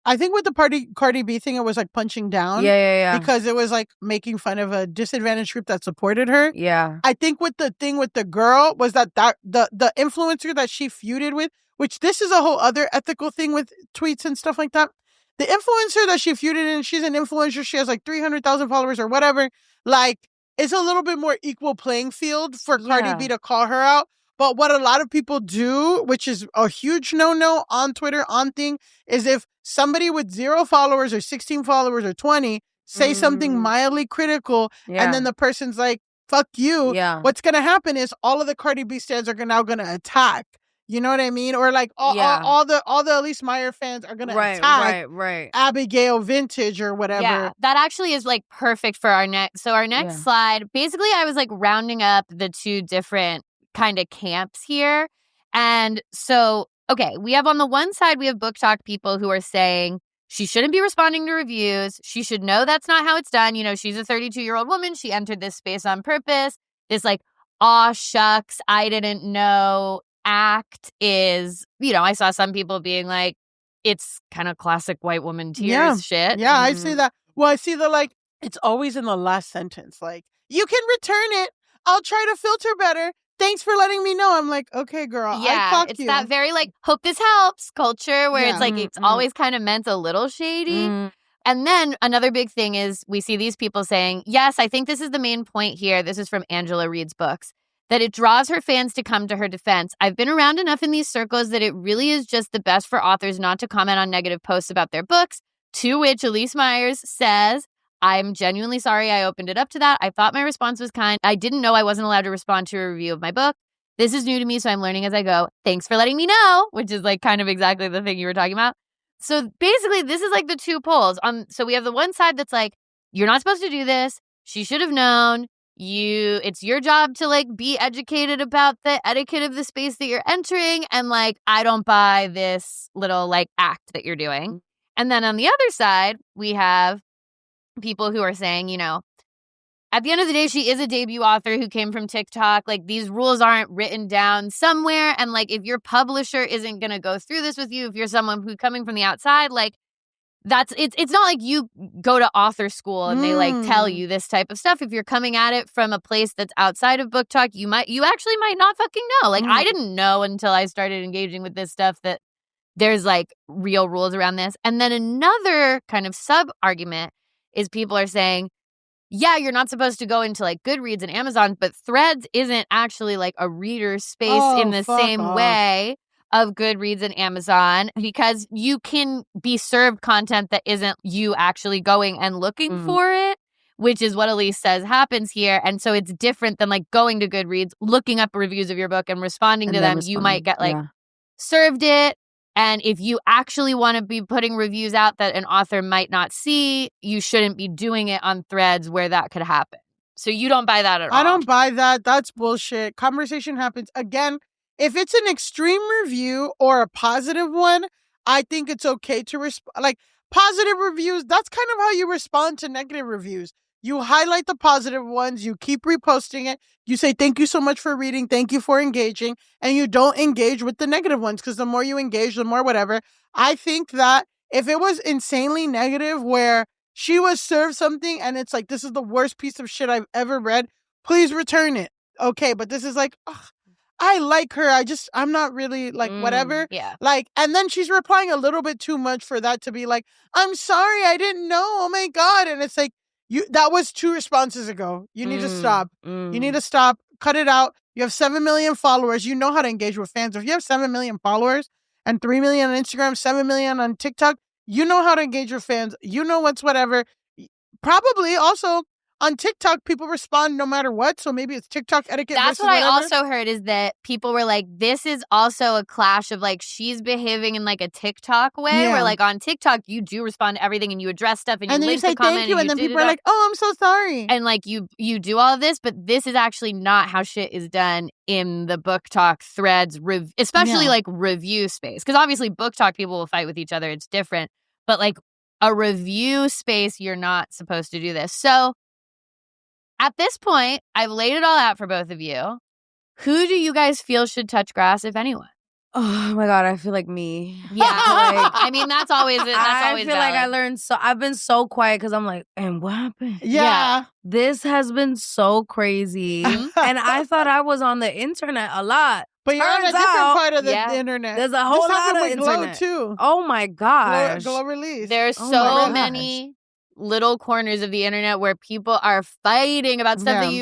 I think with the Cardi B thing, it was like punching down. Yeah. Because it was like making fun of a disadvantaged group that supported her. Yeah. I think with the thing with the girl was that the influencer that she feuded with, which this is a whole other ethical thing with tweets and stuff like that. The influencer that she feuded in, she's an influencer. She has like 300,000 followers or whatever. Like, it's a little bit more equal playing field for Cardi B to call her out. But what a lot of people do, which is a huge no-no on Twitter, on thing, is if somebody with 0 followers or 16 followers or 20 say something mildly critical, and then the person's like, fuck you, what's going to happen is all of the Cardi B stans are now going to attack. You know what I mean? Or like all the Elise Meyer fans are going to attack Abigail Vintage or whatever. Yeah, that actually is like perfect for our next. So our next slide, basically I was like rounding up the two different kind of camps here. And so, okay, we have on the one side, we have Book Talk people who are saying she shouldn't be responding to reviews. She should know that's not how it's done. You know, she's a 32-year-old woman. She entered this space on purpose. This like, aw, shucks, I didn't know act is, you know, I saw some people being like, it's kind of classic white woman tears shit. Yeah, I see that. Well, I see the like, it's always in the last sentence. Like, you can return it. I'll try to filter better. Thanks for letting me know. I'm like, okay, girl. Yeah, it's that very like, hope this helps culture where it's like, it's always kind of meant a little shady. And then another big thing is we see these people saying, yes, I think this is the main point here. This is from Angela Reed's books, that it draws her fans to come to her defense. I've been around enough in these circles that it really is just the best for authors not to comment on negative posts about their books, to which Elise Myers says, I'm genuinely sorry I opened it up to that. I thought my response was kind. I didn't know I wasn't allowed to respond to a review of my book. This is new to me, so I'm learning as I go. Thanks for letting me know, which is like kind of exactly the thing you were talking about. So basically, this is like the two poles. So we have the one side that's like, you're not supposed to do this. She should have known. It's your job to like be educated about the etiquette of the space that you're entering. And like, I don't buy this little like act that you're doing. And then on the other side, we have people who are saying, you know, at the end of the day, she is a debut author who came from TikTok. Like, these rules aren't written down somewhere. And like, if your publisher isn't going to go through this with you, if you're someone who's coming from the outside, like, it's not like you go to author school and they like tell you this type of stuff. If you're coming at it from a place that's outside of Book Talk, you actually might not fucking know. Like, I didn't know until I started engaging with this stuff that there's like real rules around this. And then another kind of sub argument is people are saying, yeah, you're not supposed to go into like Goodreads and Amazon, but Threads isn't actually like a reader space in the same way of Goodreads and Amazon, because you can be served content that isn't you actually going and looking for it, which is what Elise says happens here. And so it's different than like going to Goodreads, looking up reviews of your book and responding to them. You might get like served it. And if you actually want to be putting reviews out that an author might not see, you shouldn't be doing it on Threads where that could happen. So you don't buy that at all. I don't buy that. That's bullshit. Conversation happens. Again, if it's an extreme review or a positive one, I think it's okay to respond. Like positive reviews, that's kind of how you respond to negative reviews. You highlight the positive ones, you keep reposting it, you say, thank you so much for reading, thank you for engaging, and you don't engage with the negative ones, because the more you engage, the more whatever. I think that if it was insanely negative where she was served something and it's like, this is the worst piece of shit I've ever read, please return it. Okay, but this is like, ugh, I like her. I'm not really like whatever. Yeah. Like, and then she's replying a little bit too much for that to be like, I'm sorry, I didn't know. Oh my God. And it's like, that was 2 responses ago. You need to stop. You need to stop. Cut it out. You have 7 million followers. You know how to engage with fans. If you have 7 million followers and 3 million on Instagram, 7 million on TikTok, you know how to engage with fans. You know what's whatever. Probably also on TikTok, people respond no matter what. So maybe it's TikTok etiquette. That's what whatever. I also heard, is that people were like, this is also a clash of like, she's behaving in like a TikTok way where like on TikTok, you do respond to everything and you address stuff and you then link you say the comment thank you. And then people are like, oh, I'm so sorry. And like you do all of this, but this is actually not how shit is done in the Book Talk Threads, especially like review space. Because obviously Book Talk people will fight with each other. It's different. But like a review space, you're not supposed to do this. So at this point, I've laid it all out for both of you. Who do you guys feel should touch grass, if anyone? Oh my God, I feel like me. Yeah, like, I mean, that's always it. I feel like I learned I've been so quiet because I'm like, and what happened? Yeah. This has been so crazy. And I thought I was on the internet a lot. But you're on a different part of the internet. There's a whole lot of with internet. Glow too. Oh my gosh. Glow release. There's so many little corners of the internet where people are fighting about stuff that you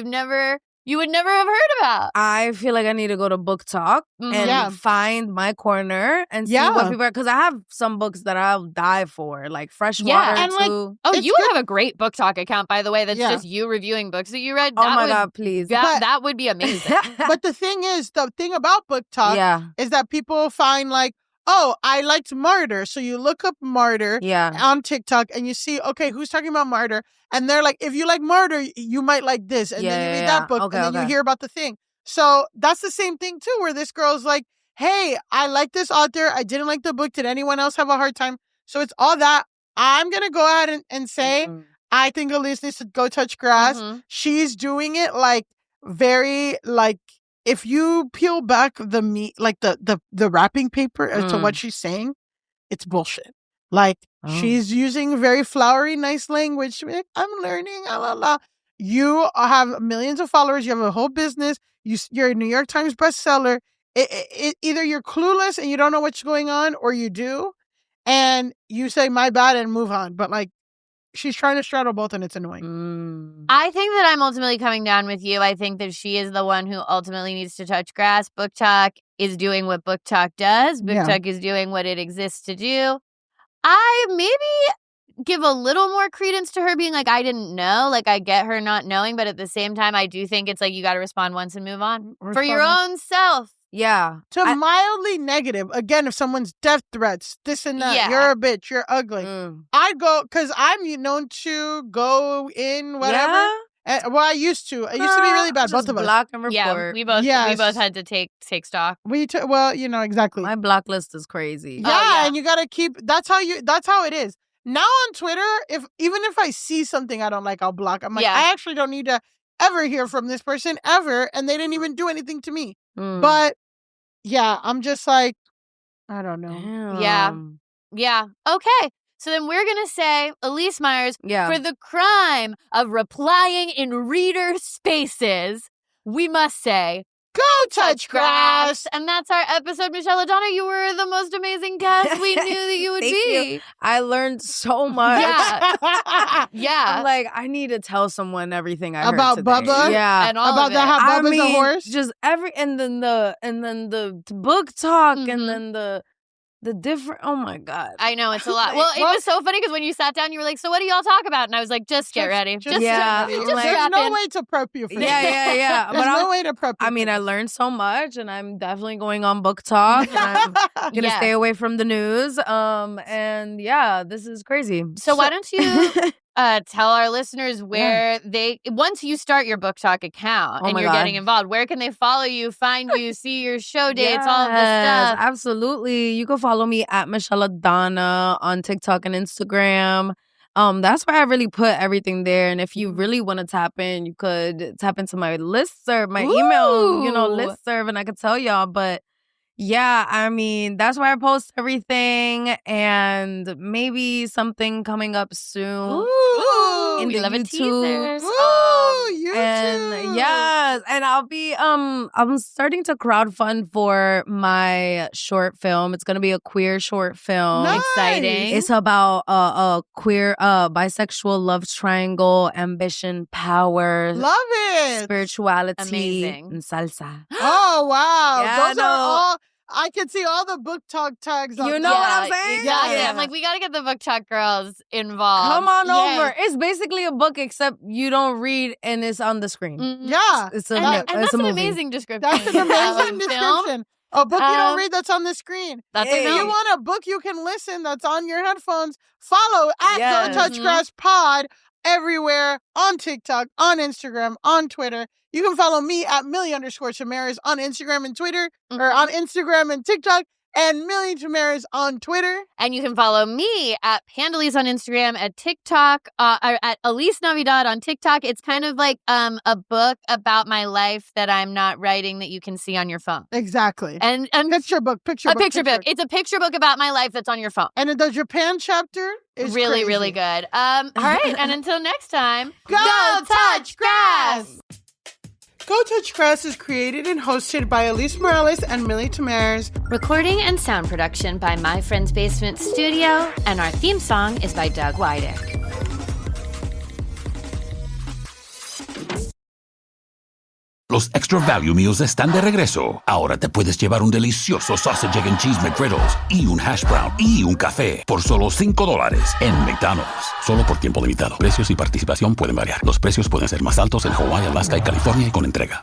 would never have heard about. I feel like I need to go to Book Talk and find my corner and see what people are, because I have some books that I'll die for, like Freshwater and too. Like, you have a great Book Talk account, by the way, that's just you reviewing books that you read. Oh my God, please. That would be amazing. But the thing about Book Talk is that people find like, oh, I liked Martyr. So you look up Martyr on TikTok and you see, okay, who's talking about Martyr? And they're like, if you like Martyr, you might like this. And then you read that book and then you hear about the thing. So that's the same thing too, where this girl's like, hey, I like this author. I didn't like the book. Did anyone else have a hard time? So it's all that. I'm going to go ahead and say, I think Elise needs to go touch grass. She's doing it like very like, if you peel back the meat, like the wrapping paper as to what she's saying, it's bullshit. Like she's using very flowery, nice language. She's like, I'm learning, la la la. You have millions of followers. You have a whole business. You're a New York Times bestseller. Either you're clueless and you don't know what's going on, or you do, and you say my bad and move on. But like, she's trying to straddle both, and it's annoying. I think that I'm ultimately coming down with you. I think that she is the one who ultimately needs to touch grass. Book Talk is doing what Book Talk does. Book Talk is doing what it exists to do. I maybe give a little more credence to her being like, I didn't know. Like, I get her not knowing, but at the same time, I do think it's like you got to respond once and move on for your own self. Yeah. To mildly negative. Again, if someone's death threats, this and that, you're a bitch, you're ugly. I'd go, because I'm known to go in whatever. Yeah? Well, I used to. It used to be really bad. Both of us. Block and report. Yeah, we both had to take stock. Well, you know, exactly. My block list is crazy. Yeah, and you got to keep, that's how it is. Now on Twitter, even if I see something I don't like, I'll block. I'm like, I actually don't need to ever hear from this person ever, and they didn't even do anything to me. But yeah, I'm just like, I don't know. Damn. Yeah. Okay. So then we're going to say, Elise Myers, for the crime of replying in reader spaces, we must say, Go touch grass. And that's our episode. Michelladonna, you were the most amazing guest we knew that you would be. You. I learned so much. Yeah. Yeah. I'm like, I need to tell someone everything I about heard today. Bubba. Yeah. And all about of it. how Bubba's a horse. Just and then the book talk, and then the different. Oh my God. I know, it's a lot. Well, it was so funny because when you sat down, you were like, so what do y'all talk about? And I was like, just get ready. Just yeah. get ready. Like, There's strap no in. way to prep you for this. Yeah. There's no way to prep you. I mean, I learned so much, and I'm definitely going on book talk. And I'm gonna stay away from the news. And yeah, this is crazy. So why don't you tell our listeners where once you start your book talk account and you're getting involved, where can they follow you, find you, see your show dates, all of this stuff? Absolutely. You can follow me at Michelladonna on TikTok and Instagram. That's where I really put everything there. And if you really want to tap in, you could tap into my listserv, my email, listserv, and I could tell y'all. But yeah, I mean, that's where I post everything, and maybe something coming up soon. In the YouTube. YouTube. And yes, and I'll be I'm starting to crowdfund for my short film. It's gonna be a queer short film. Nice. Exciting. It's about a queer bisexual love triangle, ambition, power, Love it. spirituality, Amazing. and salsa. Oh, wow. Yeah, Those are all, I can see all the book talk tags. You know what I'm saying? Exactly. Yeah. I'm like, we got to get the book talk girls involved. Come on Yes. over. It's basically a book, except you don't read and it's on the screen. Yeah. It's And a that's a an movie. amazing description. That's an amazing Film. description. A book you don't read that's on the screen. That's If a you film. want a book you can listen that's on your headphones, follow at Yes. Go Touch Grass Pod everywhere, on TikTok, on Instagram, on Twitter. You can follow me at Millie_Tamaris on Instagram and Twitter, or on Instagram and TikTok, and Millie Tamaris on Twitter. And you can follow me at Pandalise on Instagram, at TikTok, or at Elise Navidad on TikTok. It's kind of like a book about my life that I'm not writing that you can see on your phone. Exactly. And Picture book. a picture book. It's a picture book about my life that's on your phone. And the Japan chapter is Really, crazy. really good. All right. And until next time, Go Touch Grass! Go Touch Grass is created and hosted by Elise Morales and Millie Tamaris. Recording and sound production by My Friend's Basement Studio, and our theme song is by Doug Wydick. Los Extra Value Meals están de regreso. Ahora te puedes llevar un delicioso Sausage, Egg and Cheese McGriddles y un Hash Brown y un café por solo $5 en McDonald's. Solo por tiempo limitado. Precios y participación pueden variar. Los precios pueden ser más altos en Hawái, Alaska y California y con entrega.